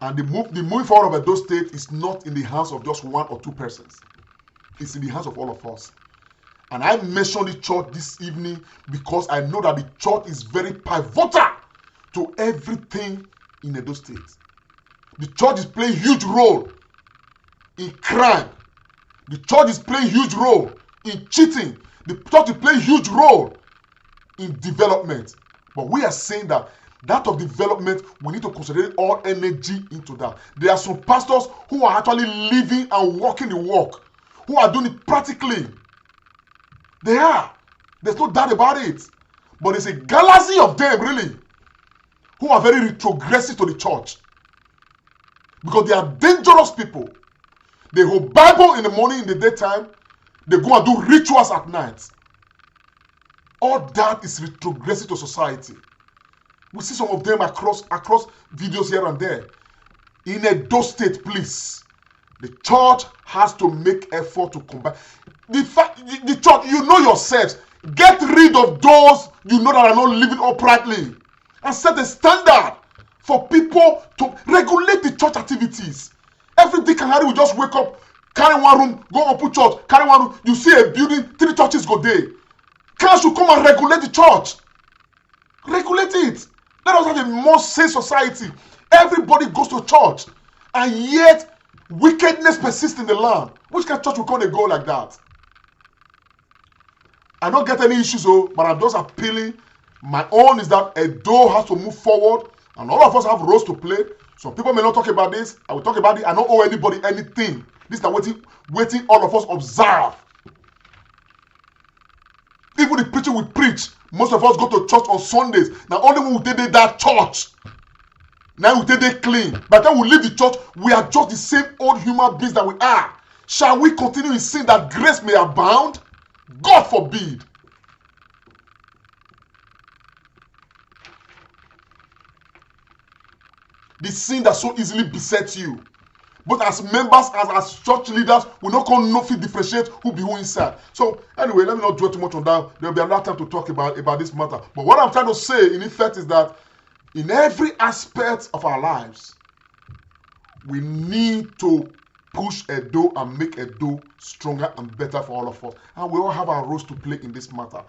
And the moving forward of Edo State is not in the hands of just one or two persons. It's in the hands of all of us. And I mentioned the church this evening because I know that the church is very pivotal to everything in Edo State. The church is playing a huge role in crime. The church is playing a huge role in cheating. The church is playing a huge role in development. But we are saying that of development, we need to concentrate all energy into that. There are some pastors who are actually living and walking the walk, who are doing it practically. They are. There's no doubt about it. But there's a galaxy of them, really, who are very retrogressive to the church. Because they are dangerous people. They hold Bible in the morning, in the daytime. They go and do rituals at night. All that is retrogressive to society. We see some of them across videos here and there. In Edo State, please, the church has to make effort to combat. The church, you know yourselves, get rid of those you know that are not living uprightly, and set a standard for people to regulate the church activities. Every Dick and Harry will just wake up, carry one room, go open church, carry one room. You see a building, 3 churches go there. Can you come and regulate the church? Regulate it. Let us have a more sane society. Everybody goes to church, and yet wickedness persists in the land. Which kind of church will come and go like that? I don't get any issues, but I'm just appealing. My own is that Edo has to move forward, and all of us have roles to play. Some people may not talk about this. I will talk about it. I don't owe anybody anything. This is waiting all of us observe. Even the preaching we preach, most of us go to church on Sundays. Now only when we did that church, now we did it clean. By the time we leave the church, we are just the same old human beings that we are. Shall we continue in sin that grace may abound? God forbid. The sin that so easily besets you. But as members, as church leaders, we not can nothing differentiate who be who inside. So anyway, let me not dwell too much on that. There will be another time to talk about this matter. But what I'm trying to say, in effect, is that in every aspect of our lives, we need to push Edo and make Edo stronger and better for all of us. And we all have our roles to play in this matter.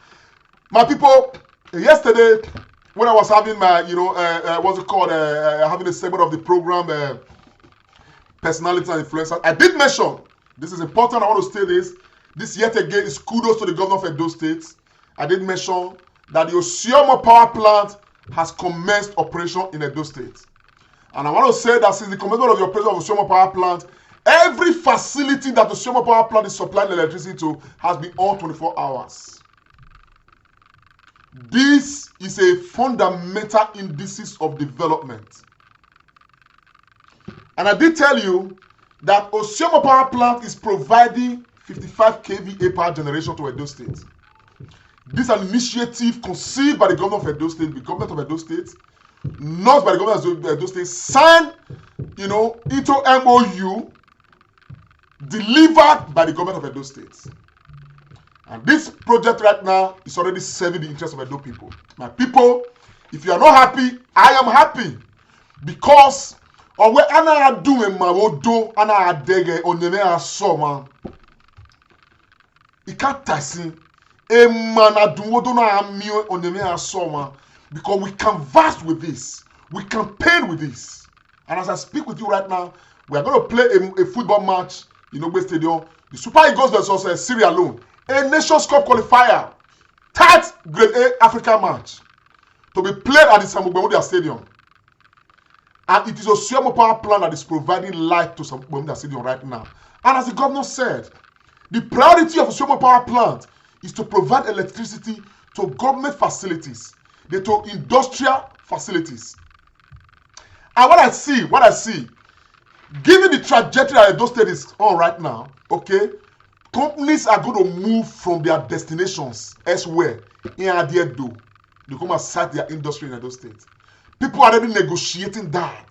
My people, yesterday, when I was having my, having a segment of the program, personality and influencers, I did mention, this is important, I want to state this. This yet again is kudos to the governor of Edo State. I did mention that the Oshioma power plant has commenced operation in Edo State. And I want to say that since the commencement of the operation of Oshioma power plant, every facility that the Oshioma power plant is supplying electricity to has been on 24 hours. This is a fundamental indices of development. And I did tell you that Oshioma power plant is providing 55 kVA power generation to Edo State. This is an initiative conceived by the government of Edo State, the government of Edo State, not by the government of Edo State, signed, into MOU, delivered by the government of Edo State. And this project right now is already serving the interest of Edo people. My people, if you are not happy, I am happy. Because ọwẹ ana adum emawodo ana adege onyeme asoma ikatasi emana dunwodo na amio onyeme asoma, because we converse with this, we campaign with this. And as I speak with you right now, we are going to play a football match in Ogbe Stadium. The Super Eagles versus Sierra Leone, a Nations Cup qualifier, third Grade A Africa match, to be played at the Samugbemudia Stadium. And it is a Oshioma power plant that is providing light to Samugbemudia Stadium right now. And as the governor said, The priority of Oshomo Power Plant is to provide electricity to government facilities, to industrial facilities. And what I see, given the trajectory that Edo State is on right now, okay, companies are going to move from their destinations elsewhere in Edo. They come and start their industry in Edo State. People are already negotiating that.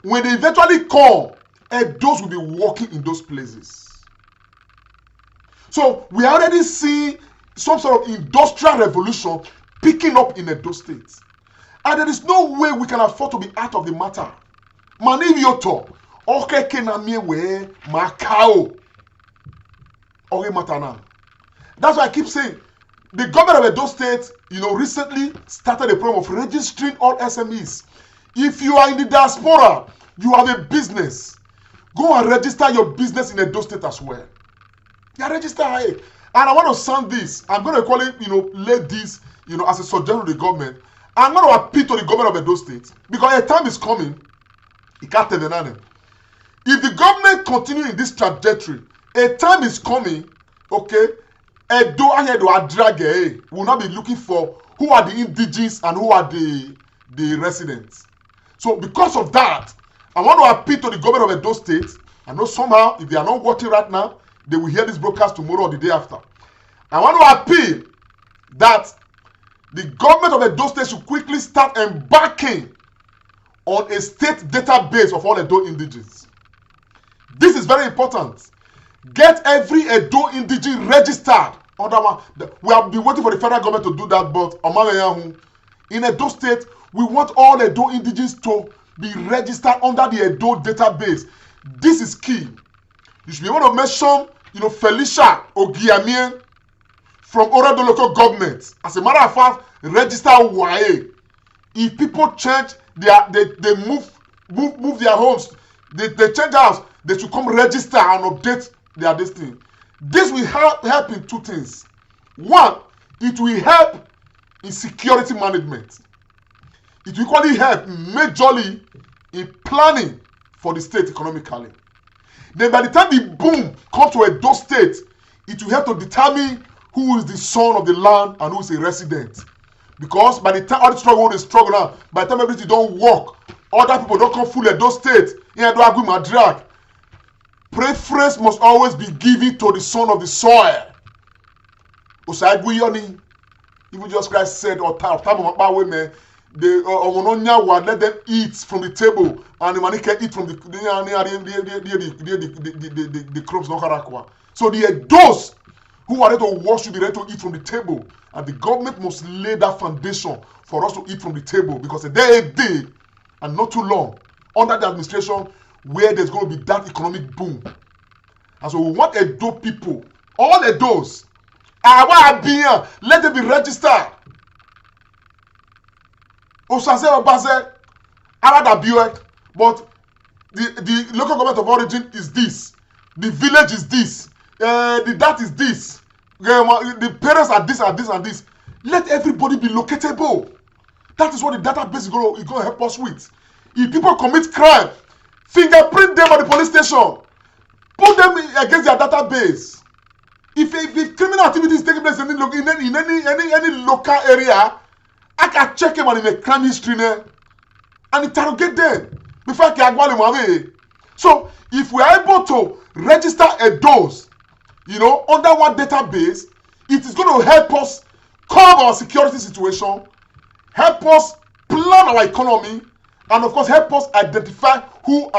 When they eventually come, Edos will be working in those places. So we are already seeing some sort of industrial revolution picking up in Edo State. And there is no way we can afford to be out of the matter. Manivioto, okay, kenamiewe, makao. Okay, matana. That's why I keep saying, the government of Edo State, recently started a program of registering all SMEs. If you are in the diaspora, you have a business, go and register your business in Edo State as well. Yeah, register here. And I want to sound this. I'm going to call it, lay this, as a suggestion to the government. I'm going to appeal to the government of Edo State because a time is coming. It can't tell the if the government continue in this trajectory, a time is coming, okay, Edo Adrage will not be looking for who are the indigenous and who are the residents. So because of that, I want to appeal to the government of Edo State. I know somehow, if they are not watching right now, they will hear this broadcast tomorrow or the day after. I want to appeal that the government of Edo State should quickly start embarking on a state database of all Edo indigenes. This is very important. Get every Edo indigene registered under one. We have been waiting for the federal government to do that, but in Edo State, we want all Edo indigenes to be registered under the Edo database. This is key. You should be able to mention, Felicia Ogiamien from Oredo local government. As a matter of fact, register YA. If people change they move their homes, they change house, they should come register and update their destiny. This will help in two things. One, it will help in security management. It will equally help majorly in planning for the state economically. Then by the time the boom comes to Edo State, it will help to determine who is the son of the land and who is a resident. Because by the time all the struggle is struggle now, by the time everything don't work, other people don't come full Edo State, preference must always be given to the son of the soil. Even Jesus Christ said, let them eat from the table, and the man can eat from the crops. So those who are ready to work should be ready to eat from the table, and the government must lay that foundation for us to eat from the table, because there is a day, and not too long, under the administration, where there's going to be that economic boom. And so we want Edo people, all Edos, let them be registered. But the local government of origin is this, the village is this, that is this, the parents are this and this and this. Let everybody be locatable. That is what the database is going to help us with. If people commit crime, fingerprint them at the police station, put them against their database. If criminal activity is taking place in any local area, I can check them on the crime history and interrogate them before I can go. So if we are able to register Edos, under one database, it is going to help us curb our security situation, help us plan our economy, and of course help us identify who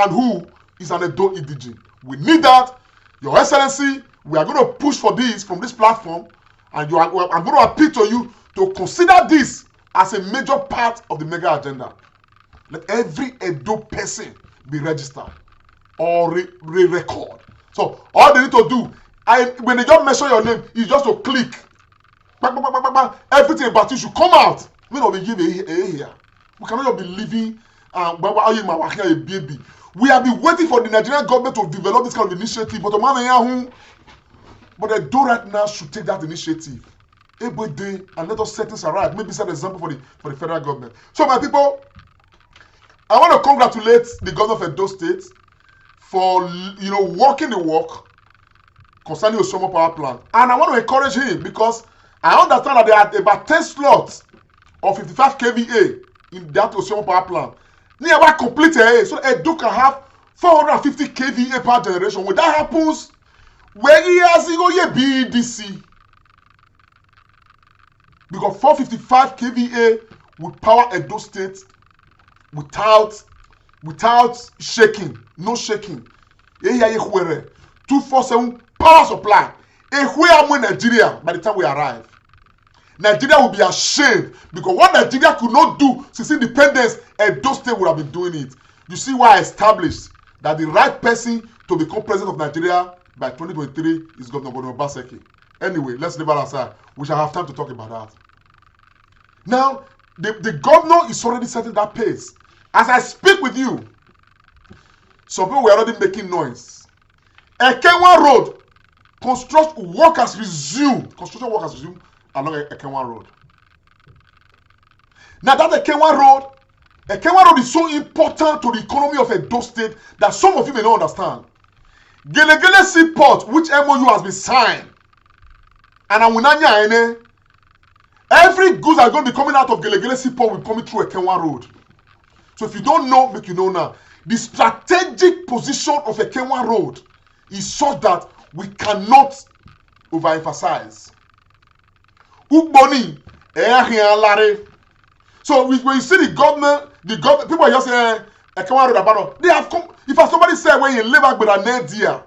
is an Edo indigene. We need that. Your Excellency, we are going to push for this from this platform, and I'm going to appeal to you to consider this as a major part of the mega agenda. Let every Edo person be registered or re-record. So all they need to do, when they just mention your name, is just to click. Everything about you should come out. We don't be giving here. We cannot just be living. We have been waiting for the Nigerian government to develop this kind of initiative, but Edo right now should take that initiative every day and let us set this right. Maybe set an example for the federal government. So my people, I want to congratulate the governor of Edo State for working the work concerning Oshomo Power Plant. And I want to encourage him because I understand that there are about 10 slots of 55 kVA in that Oshomo Power Plant. Nearby completed, so Edo can have 450 kVA power generation. When that happens, where he has to go here BDC. Because 455 kVA will power Edo State without shaking, no shaking. 247 power supply. Nigeria by the time we arrive. Nigeria will be ashamed because what Nigeria could not do since independence, Edo State would have been doing it. You see why I established that the right person to become president of Nigeria by 2023 is Governor OBASEKI. Anyway, let's leave that aside. We shall have time to talk about that. Now, the governor is already setting that pace. As I speak with you, some people were already making noise. Ekenwa Road, construction work has resumed along Ekenwa Road. Now that Ekenwa Road is so important to the economy of Edo State that some of you may not understand. Gelegele Seaport, which MOU has been signed, and Awunanya every goods are going to be coming out of Gelegele Seaport will be coming through Ekenwa Road. So if you don't know, make you know now. The strategic position of Ekenwa Road is such that we cannot overemphasize. Uboni, so when you see the government, people are just saying Ekenwa Road about they have come. If somebody said when you live with an idea,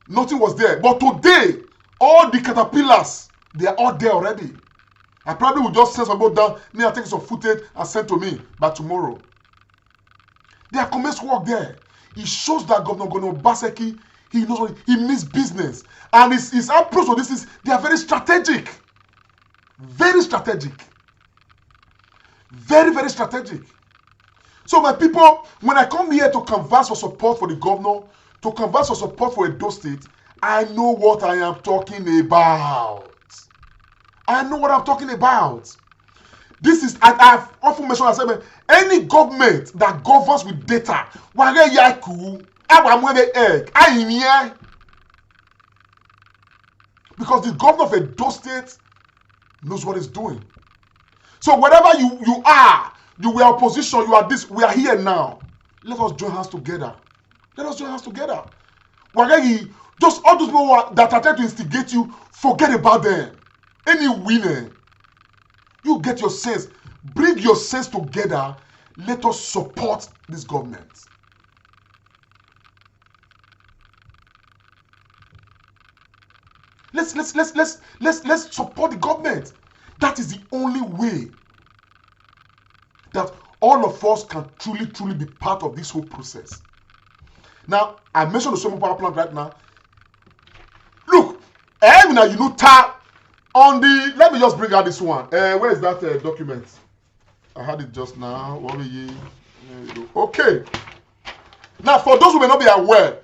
nothing was there. But today, all the caterpillars, they are all there already. I probably will just send some people down, near take some footage and send to me by tomorrow. They are commenced work there. It shows that Governor OBASEKI, he knows what he means business. And his approach to this is they are very strategic. Very strategic. Very, very strategic. So my people, when I come here to canvass for support for the governor, to canvass for support for Edo State, I know what I am talking about. I know what I'm talking about. This is, I've often mentioned, I said, any government that governs with data, because the governor of Edo State knows what he's doing. So wherever you are, you were opposition, you are this, we are here now. Let us join hands together. Let us join hands together. Just all those people that are trying to instigate you, forget about them. Any winner, you get your sense. Bring your sense together. Let us support this government. Let's support the government. That is the only way that all of us can truly be part of this whole process. Now, I mentioned the Oshomo Power Plant right now. Look, you know, on the, let me just bring out this one. Where is that document? I had it just now. Okay. Now, for those who may not be aware,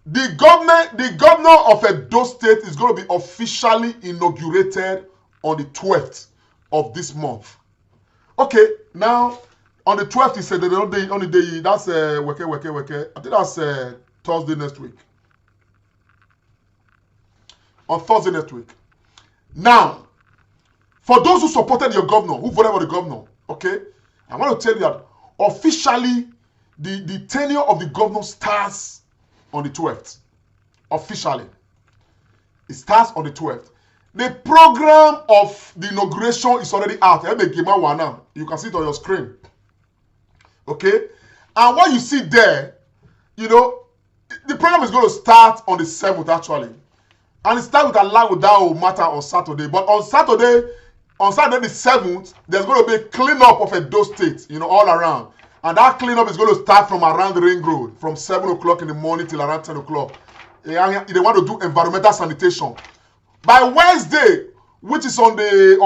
the governor of Edo State is going to be officially inaugurated on the 12th of this month. Okay, now on the 12th, he said the only day that's weke. I think that's Thursday next week. On Thursday next week. Now, for those who supported your governor, who voted for the governor, okay, I want to tell you that officially the tenure of the governor starts on the 12th. Officially. It starts on the 12th. The program of the inauguration is already out. You can see it on your screen. Okay? And what you see there, you know, the program is going to start on the 7th actually. And it starts with Allah without matter on Saturday. But on Saturday the 7th, there's going to be a cleanup of Edo State, you know, all around. And that cleanup is going to start from around the ring road, from 7 o'clock in the morning till around 10 o'clock. They want to do environmental sanitation. By Wednesday, which is on the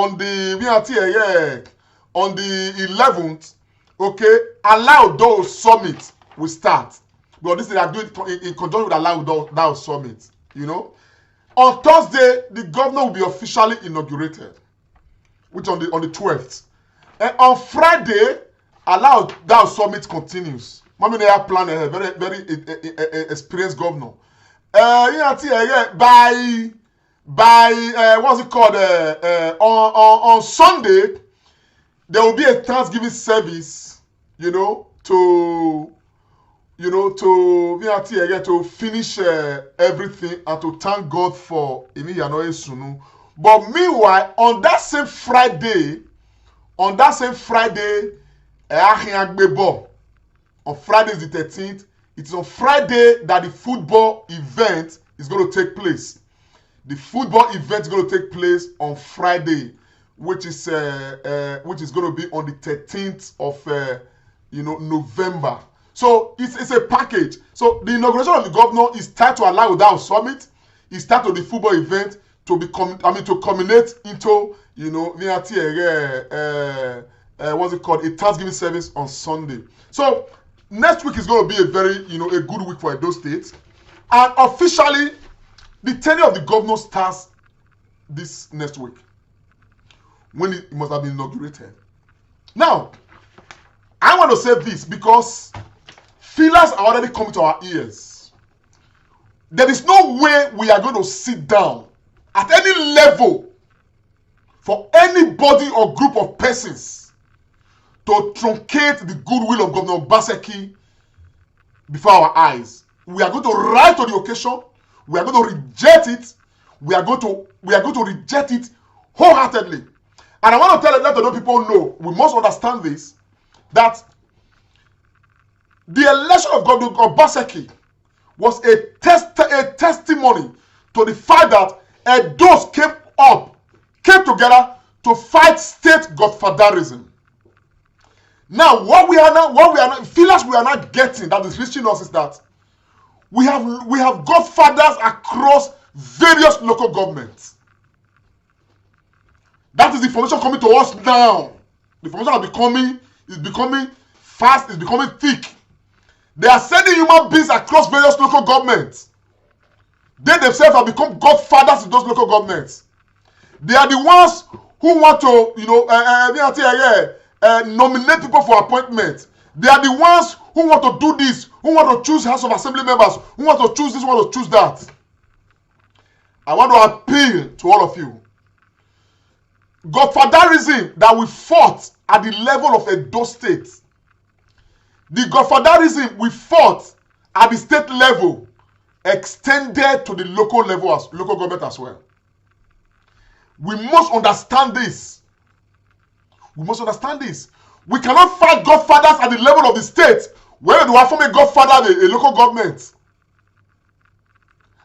11th, okay, Allow Those Summit will start. But this they are doing in conjunction with Allow Those Summit, you know. On Thursday, the governor will be officially inaugurated, which on the 12th. And on Friday, Allow Those Summit continues. Mommy, they have planned a very experienced governor. By what's it called? On Sunday, there will be a Thanksgiving service, to finish everything and to thank God for Sunu. But meanwhile, on that same Friday, on Friday is the 13th. It is on Friday that the football event is going to take place. The football event is going to take place on Friday, which is going to be on the 13th of November. So it's a package. So the inauguration of the governor is tied to Allow Without Summit. It's tied to the football event to culminate into what's it called, a Thanksgiving service on Sunday. So next week is going to be a very a good week for Edo State, and officially the tenure of the governor starts this next week when it must have been inaugurated. Now, I want to say this because feelers are already coming to our ears. There is no way we are going to sit down at any level for anybody or group of persons to truncate the goodwill of Governor OBASEKI before our eyes. We are going to rise to the occasion. We are going to reject it. We are going to reject it wholeheartedly. And I want to let the people know, we must understand this, that the election of Governor OBASEKI was a testimony to the fact that those came together to fight state godfatherism. Now, what we are not feelers we are not getting that is reaching us is that we have godfathers across various local governments. That is the information coming to us now. The information is becoming fast, is becoming thick. They are sending human beings across various local governments. They themselves have become godfathers in those local governments. They are the ones who want to, nominate people for appointment. They are the ones who want to do this, who want to choose House of Assembly members, who want to choose this, who want to choose that. I want to appeal to all of you. Godfatherism that we fought at the level of Edo State, the godfatherism we fought at the state level extended to the local level as local government as well. We must understand this. We must understand this. We cannot fight godfathers at the level of the state where do I form a godfather a local government.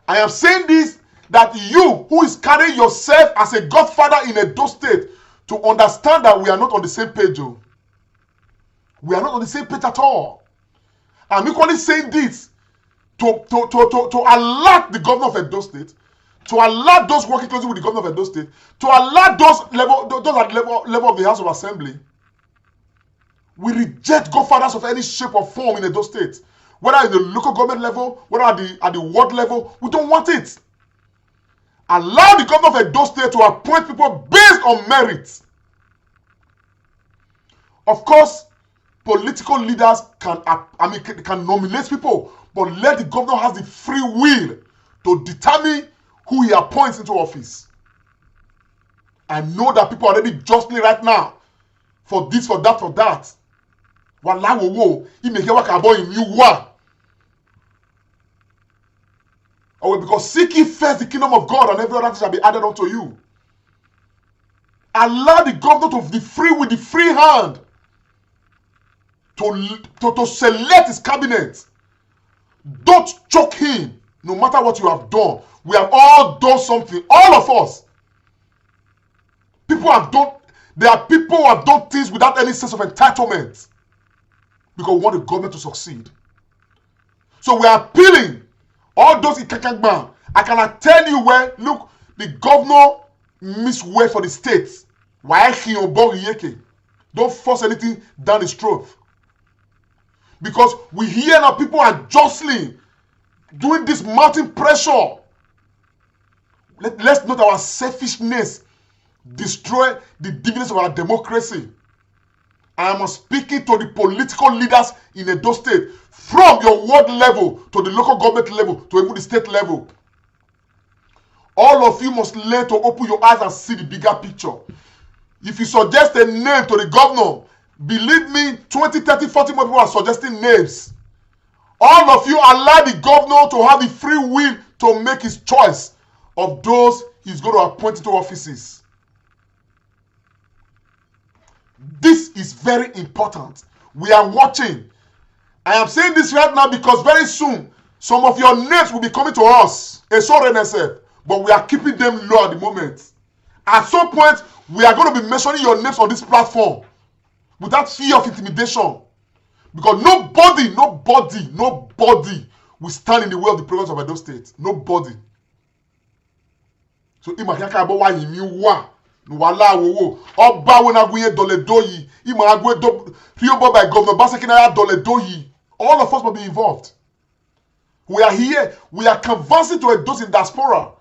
I am saying this that you who is carrying yourself as a godfather in Edo State to understand that we are not on the same page. Oh. We are not on the same page at all. I'm equally saying this to alert the governor of Edo State, to alert those working closely with the governor of Edo State, to alert those at level of the House of Assembly. We reject godfathers of any shape or form in Edo State, whether at the local government level, whether at the ward level. We don't want it. Allow the governor of Edo State to appoint people based on merit. Of course, political leaders can nominate people, but let the governor has the free will to determine who he appoints into office. I know that people are already jostling right now for this, for that, for that. Oh, because seek ye first the kingdom of God, and every other thing shall be added unto you. Allow the governor to be free with the free hand to select his cabinet. Don't choke him, no matter what you have done. We have all done something, all of us. There are people who have done things without any sense of entitlement because we want the government to succeed. So we are appealing all those in Kakagban. I cannot tell you where, look, the governor means well for the state. Why don't force anything down his throat. Because we hear now people are jostling, doing this mounting pressure. Let's not our selfishness destroy the dividends of our democracy. I am speaking to the political leaders in Edo State. from your ward level to the local government level to even the state level. All of you must learn to open your eyes and see the bigger picture. If you suggest a name to the governor, believe me, 20, 30, 40 more people are suggesting names. All of you allow the governor to have the free will to make his choice of those he's going to appoint into offices. This is very important. We are watching. I am saying this right now because very soon, some of your names will be coming to us. But we are keeping them low at the moment. At some point, we are going to be mentioning your names on this platform without fear of intimidation. Because nobody will stand in the way of the progress of Edo State. Nobody. So, imagine about why you want. Wala wo Oba wona gwe doledoyi ima agwe do Riobo by Governor OBASEKI na doledoyi. All of us will be involved. We are here. We are canvassing to those in diaspora.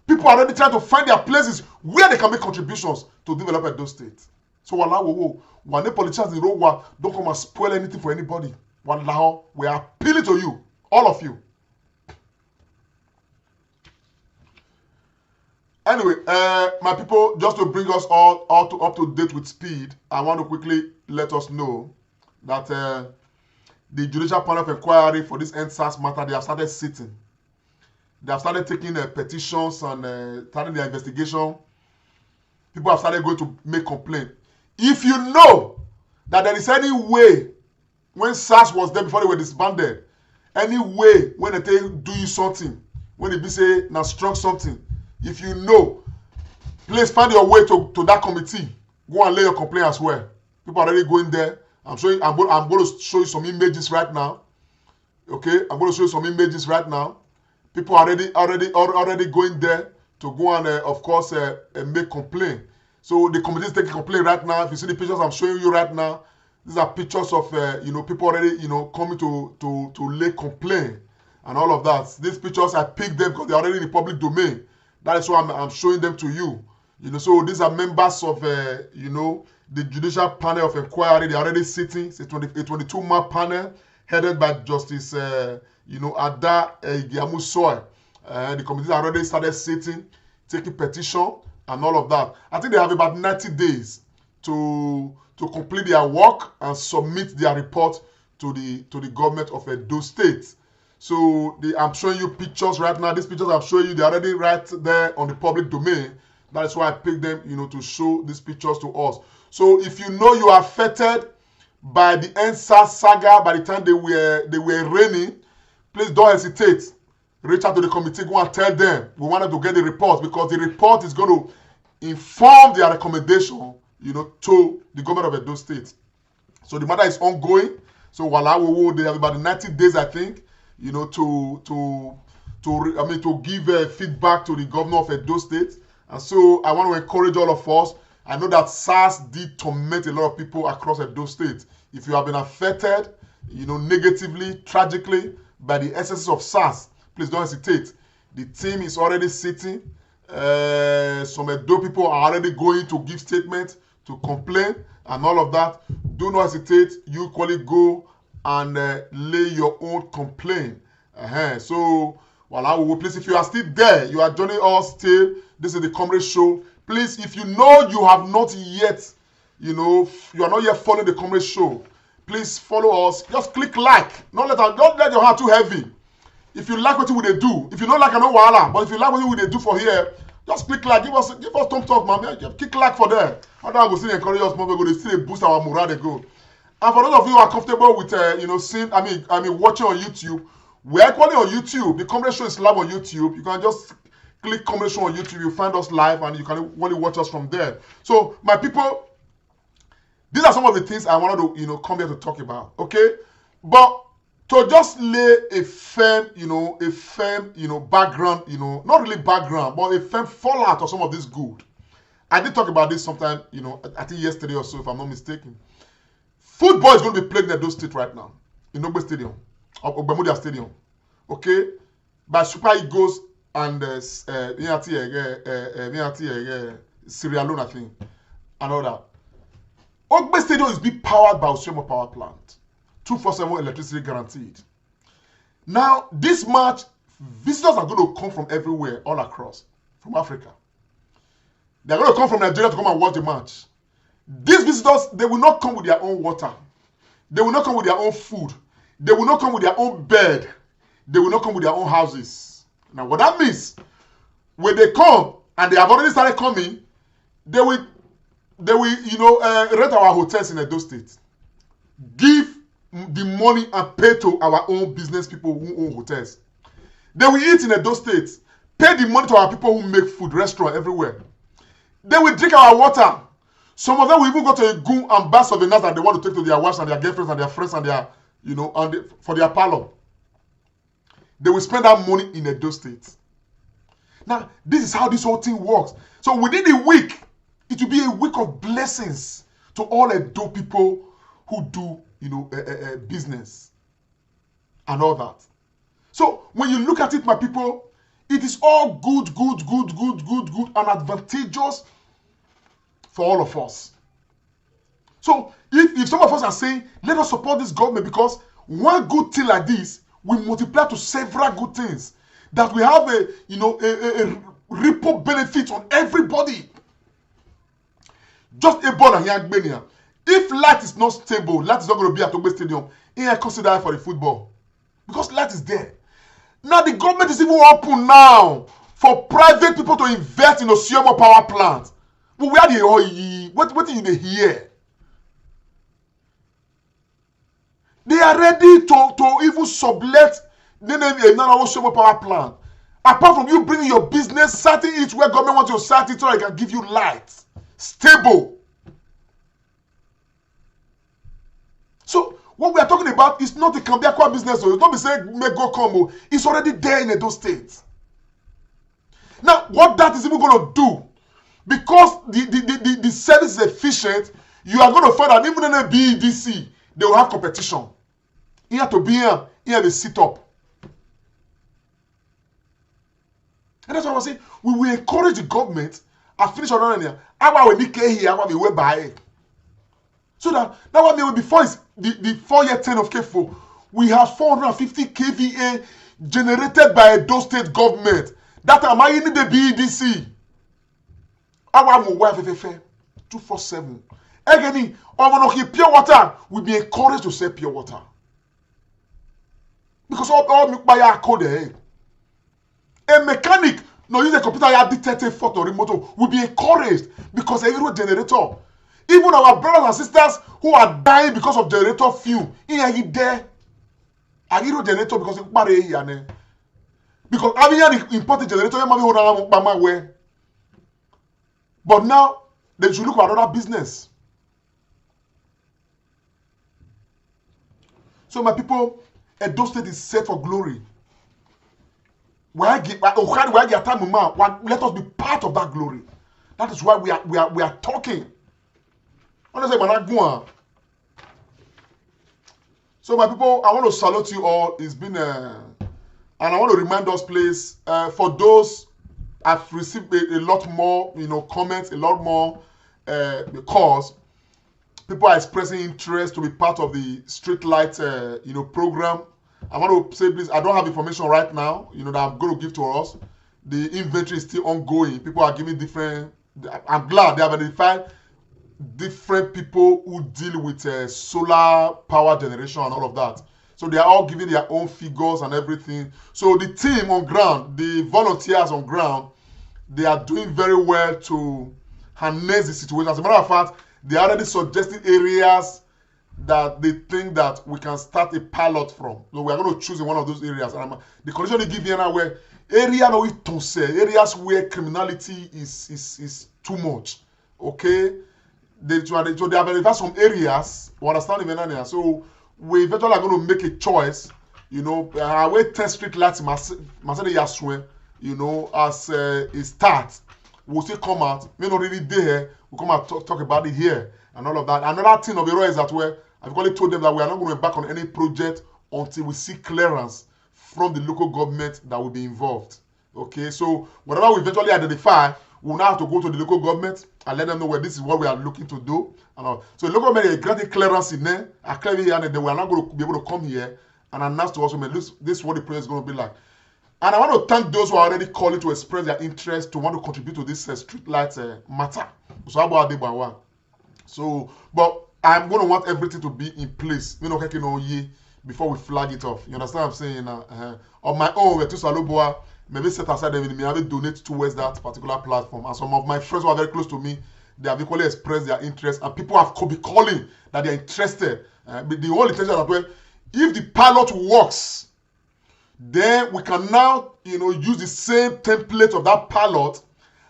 People are already trying to find their places where they can make contributions to develop Edo State. So wala wo when the politicians in Rowa don't come and spoil anything for anybody. Wala, we are appealing to you, all of you. Anyway, my people, just to bring us all up to date with speed, I want to quickly let us know that the Judicial Panel of Inquiry for this NSAS matter, they have started sitting. They have started taking petitions and starting their investigation. People have started going to make complaint. If you know that there is any way, when SARS was there before they were disbanded, any way when they do you something, when they be say, now strong something, if you know, please find your way to that committee. Go and lay your complaint as well. People are already going there. I'm going to show you some images right now. Okay, I'm going to show you some images right now. People are already going there to go and, of course, make complaint. So the committee is taking complaint right now. If you see the pictures I'm showing you right now, these are pictures of people already coming to lay complaint and all of that. These pictures I picked them because they're already in the public domain. That is why I'm showing them to you. So these are members of the Judicial Panel of Inquiry. They're already sitting. It's a 22-man panel headed by Justice Ada Igiamusoy. The committee already started sitting, taking petition and all of that. I think they have about 90 days to complete their work and submit their report to the government of Edo State. So I'm showing you pictures right now. These pictures I'm showing you, they're already right there on the public domain. That is why I picked them, to show these pictures to us. So if you know you are affected by the NSAS saga, by the time they were reigning, please don't hesitate. Reach out to the committee, go and tell them we wanted to get the report, because the report is going to inform their recommendation, to the government of Edo State. So the matter is ongoing. So they have about 90 days, I think, to give feedback to the governor of Edo State. And so I want to encourage all of us. I know that SARS did torment a lot of people across Edo State. If you have been affected, negatively, tragically, by the excesses of SARS, please don't hesitate. The team is already sitting. Some Edo people are already going to give statements, to complain, and all of that. Do not hesitate. You equally go and lay your own complaint. So, please, if you are still there, you are joining us still. This is the Comrade Show. Please, if you know you have not yet, you are not yet following the Comrade Show, please follow us. Just click like. Don't let your heart too heavy. If you like what we do, if you don't like, I know wala, but if you like what we do for here, just click like. Give us thumbs up, man. Just click like for them. Otherwise, we'll still encourage us more. We're going to still boost our morale. They go. And for those of you who are comfortable with, seeing, watching on YouTube, we're actually on YouTube. The Comrade Show is live on YouTube. You can just click Comrade Show on YouTube. You find us live, and you can only watch us from there. So, my people, these are some of the things I wanted to, come here to talk about. Okay, but to just lay a firm, background, not really background, but a firm fallout of some of this good. I did talk about this sometime, I think yesterday or so, if I'm not mistaken. Football is going to be played in Edo State right now, in Ogbe Stadium, or Ogbemudia Stadium, okay, by Super Eagles and Sierra Leone, I think, and all that. Ogbe Stadium is being powered by Osimo Power Plant, 24/7 electricity guaranteed. Now, this March, visitors are going to come from everywhere, all across, from Africa. They're going to come from Nigeria to come and watch the match. These visitors, they will not come with their own water. They will not come with their own food. They will not come with their own bed. They will not come with their own houses. Now, what that means, when they come, and they have already started coming, they will rent our hotels in Edo State. Give the money and pay to our own business people who own hotels. They will eat in Edo State. Pay the money to our people who make food, restaurant everywhere. They will drink our water. Some of them will even go to a goon and buy souvenirs that they want to take to their wives and their girlfriends and their friends and their, for their parlor. They will spend that money in Edo State. Now, this is how this whole thing works. So within a week, it will be a week of blessings to all Edo people who do, business and all that. So when you look at it, my people, it is all good, and advantageous for all of us. So if some of us are saying, let us support this government because one good thing like this will multiply to several good things, that we have a ripple benefit on everybody. Just a ball and here. If light is not stable, light is not going to be at Ogbe Stadium, I consider it for the football. Because light is there. Now the government is even open now for private people to invest in Osiomo power plant. But where they what do you hear? They are ready to even sublet the Osiomo power plant. Apart from you bringing your business, starting it where government wants you to start it so they can give you light. Stable. So what we are talking about is not a Kambiakwa business. It's not be saying make go come. It's already there in Edo State. Now, what that is even going to do, because the service is efficient, you are going to find that even in a BEDC, they will have competition. You have to be here, you have to sit up. And that's what I was saying. We will encourage the government. I finish on here. Our we here, our we will buy. So that one day before the 4-year term of KFO, we have 450 kVA generated by Edo State government. That am I in the BEDC. Our mobile 247. Again, pure water will be encouraged to sell pure water. Because all buy our code there. A mechanic no use a computer have detected fault or remote will be encouraged because every generator. Even our brothers and sisters who are dying because of generator fuel, are you there? Are you generator because you marry here? Because having an important generator, but now they should look at another business. So my people, Edo State is set for glory. Let us be part of that glory. That is why we are talking. So my people, I want to salute you all. It's been and I want to remind us, please, for those I've received a lot more, comments, a lot more calls. People are expressing interest to be part of the street light, program. I want to say, please, I don't have information right now, that I'm going to give to us. The inventory is still ongoing. People are giving different. I'm glad they have identified different people who deal with solar power generation and all of that. So they are all giving their own figures and everything. So the team on ground, the volunteers on ground, they are doing very well to harness the situation. As a matter of fact, they are already suggesting areas that they think that we can start a pilot from. So we are going to choose in one of those areas. And the condition they give here now where areas where criminality is too much. Okay? They have identified some areas. You understand me? So we eventually are going to make a choice. Our 10 street lights as a start. We'll still come out. May not really there. We'll come out talk about it here and all of that. Another thing of the is that where I've already told them that we are not going to be back on any project until we see clearance from the local government that will be involved. Okay, so whatever we eventually identify, we'll now have to go to the local government and let them know where this is what we are looking to do. And all. So the local government is granting clearance in there, and then we are not going to be able to come here and announce to us, man, this is what the prayer is going to be like. And I want to thank those who are already calling to express their interest to want to contribute to this street light matter. So, but I'm going to want everything to be in place. Before we flag it off. You understand what I'm saying? On my own, maybe set aside them, maybe donate towards that particular platform. And some of my friends who are very close to me, they have equally expressed their interest, and people have be calling that they are interested. But the whole intention is that, well, if the pilot works, then we can now, use the same template of that pilot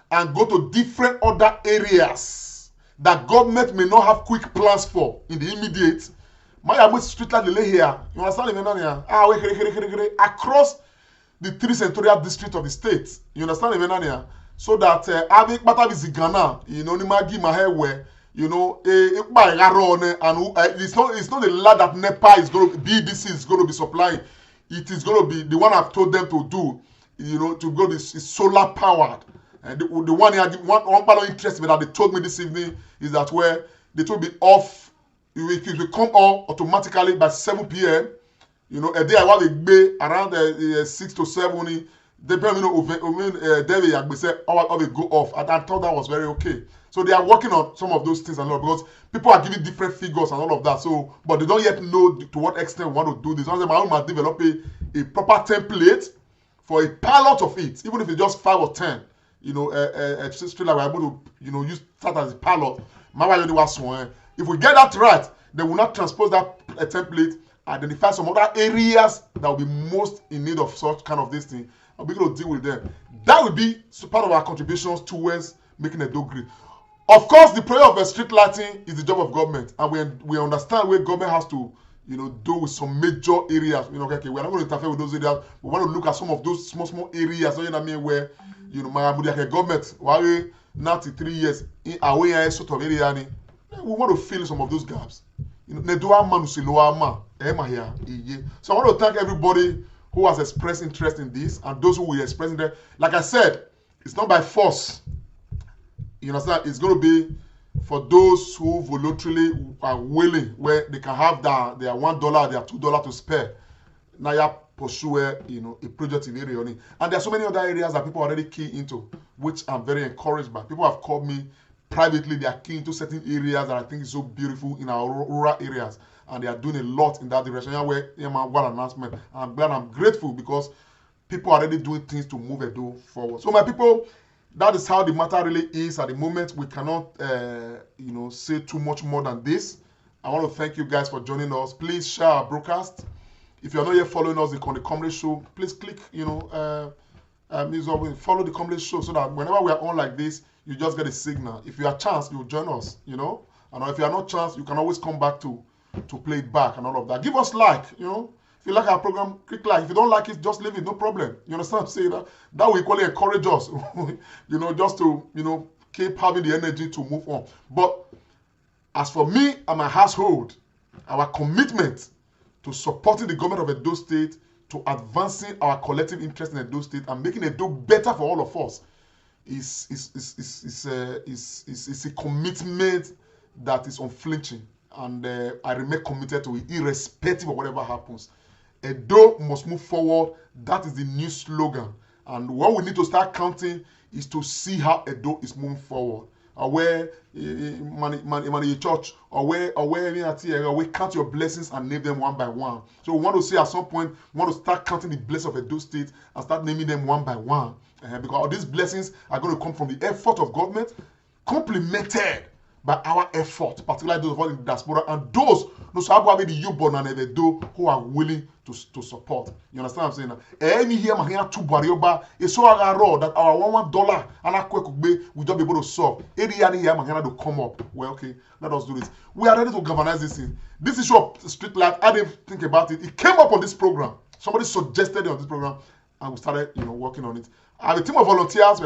and go to different other areas that government may not have quick plans for in the immediate. My street light delay here. You understand? Across the 3 senatorial districts of the state. You understand? So that having Ghana, Nimagi Mahewe, and it's not the land that NEPA is going to BDC is going to be supplying. It is going to be the one I've told them to do, to go this is solar powered. And the one part of interest that they told me this evening is that where they told me off. It will come on automatically by 7 p.m. A day I want to be around 6 to 7. Depending on they say, oh, go off. And I thought that was very okay. So they are working on some of those things and all because people are giving different figures and all of that. So, but they don't yet know to what extent we want to do this. I must develop a proper template for a pilot of it, even if it's just 5 or 10. Straight like we're able to, use that as a pilot. If we get that right, then we'll not transpose that template, identify some other areas that will be most in need of such kind of this thing, and we're going to deal with them. That will be part of our contributions towards making Edo great. Of course, the prayer of street lighting is the job of government, and we understand where government has to, do with some major areas. We're not going to interfere with those areas. We want to look at some of those small areas. Where, my government, why not 3 years away sort of area. We want to fill some of those gaps. So I want to thank everybody who has expressed interest in this and those who will express interest. Like I said, it's not by force. You understand? It's going to be for those who voluntarily are willing, where they can have their $1, their $2 to spare. Now you pursue a project in area. And there are so many other areas that people are already key into, which I'm very encouraged by. People have called me privately, they are key into certain areas that I think is so beautiful in our rural areas, and they are doing a lot in that direction. One announcement. I'm glad, I'm grateful because people are already doing things to move Edo forward. So my people, that is how the matter really is at the moment. We cannot, say too much more than this. I want to thank you guys for joining us. Please share our broadcast. If you're not yet following us on the Comedy Show, please click, follow the Comedy Show so that whenever we are on like this, you just get a signal. If you have a chance, you'll join us, And if you have no chance, you can always come back to play it back and all of that. Give us like, If you like our program, click like. If you don't like it, just leave it, no problem. You understand what I'm saying? That will equally encourage us, just to, keep having the energy to move on. But as for me and my household, our commitment to supporting the government of Edo State, to advancing our collective interest in Edo State and making Edo better for all of us, is a commitment that is unflinching, and I remain committed to it irrespective of whatever happens. Edo must move forward. That is the new slogan, and what we need to start counting is to see how Edo is moving forward. Where church, or where count your blessings and name them one by one. So we want to say at some point, we want to start counting the blessings of Edo State and start naming them one by one. Because all these blessings are going to come from the effort of government, complemented by our effort, particularly those of us in the diaspora and those who are willing to support. You understand what I'm saying? Any here, it's so that our $1 and we just be able to solve. Any here, to come up. Well, okay, let us do this. We are ready to galvanize this thing. This issue of street light, I didn't think about it. It came up on this program. Somebody suggested it on this program, and we started, working on it. I have a team of volunteers,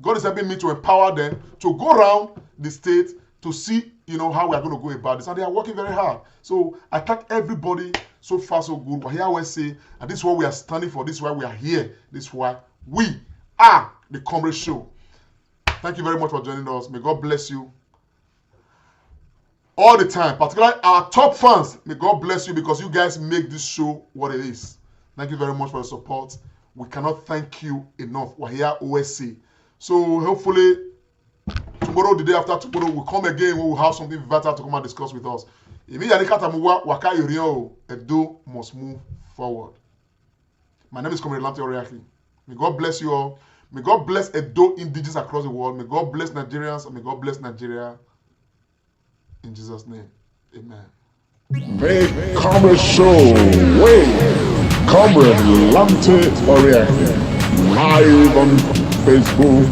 God is helping me to empower them to go around the state to see, how we are going to go about this. And they are working very hard. So I thank everybody. So far, so good. But here I will say, and this is what we are standing for. This is why we are here. This is why we are the Comedy Show. Thank you very much for joining us. May God bless you. all the time, particularly our top fans. May God bless you because you guys make this show what it is. Thank you very much for your support. We cannot thank you enough. We're here OSC. So hopefully tomorrow, the day after tomorrow, we'll come again. We'll have something vital to come and discuss with us. Edo must move forward. My name is Comrade Lamte Oriaki. May God bless you all. May God bless Edo indigenous across the world. May God bless Nigerians and may God bless Nigeria. In Jesus' name, amen. Big Comrade Show with Comrade Lamte Oriaki. Live on Facebook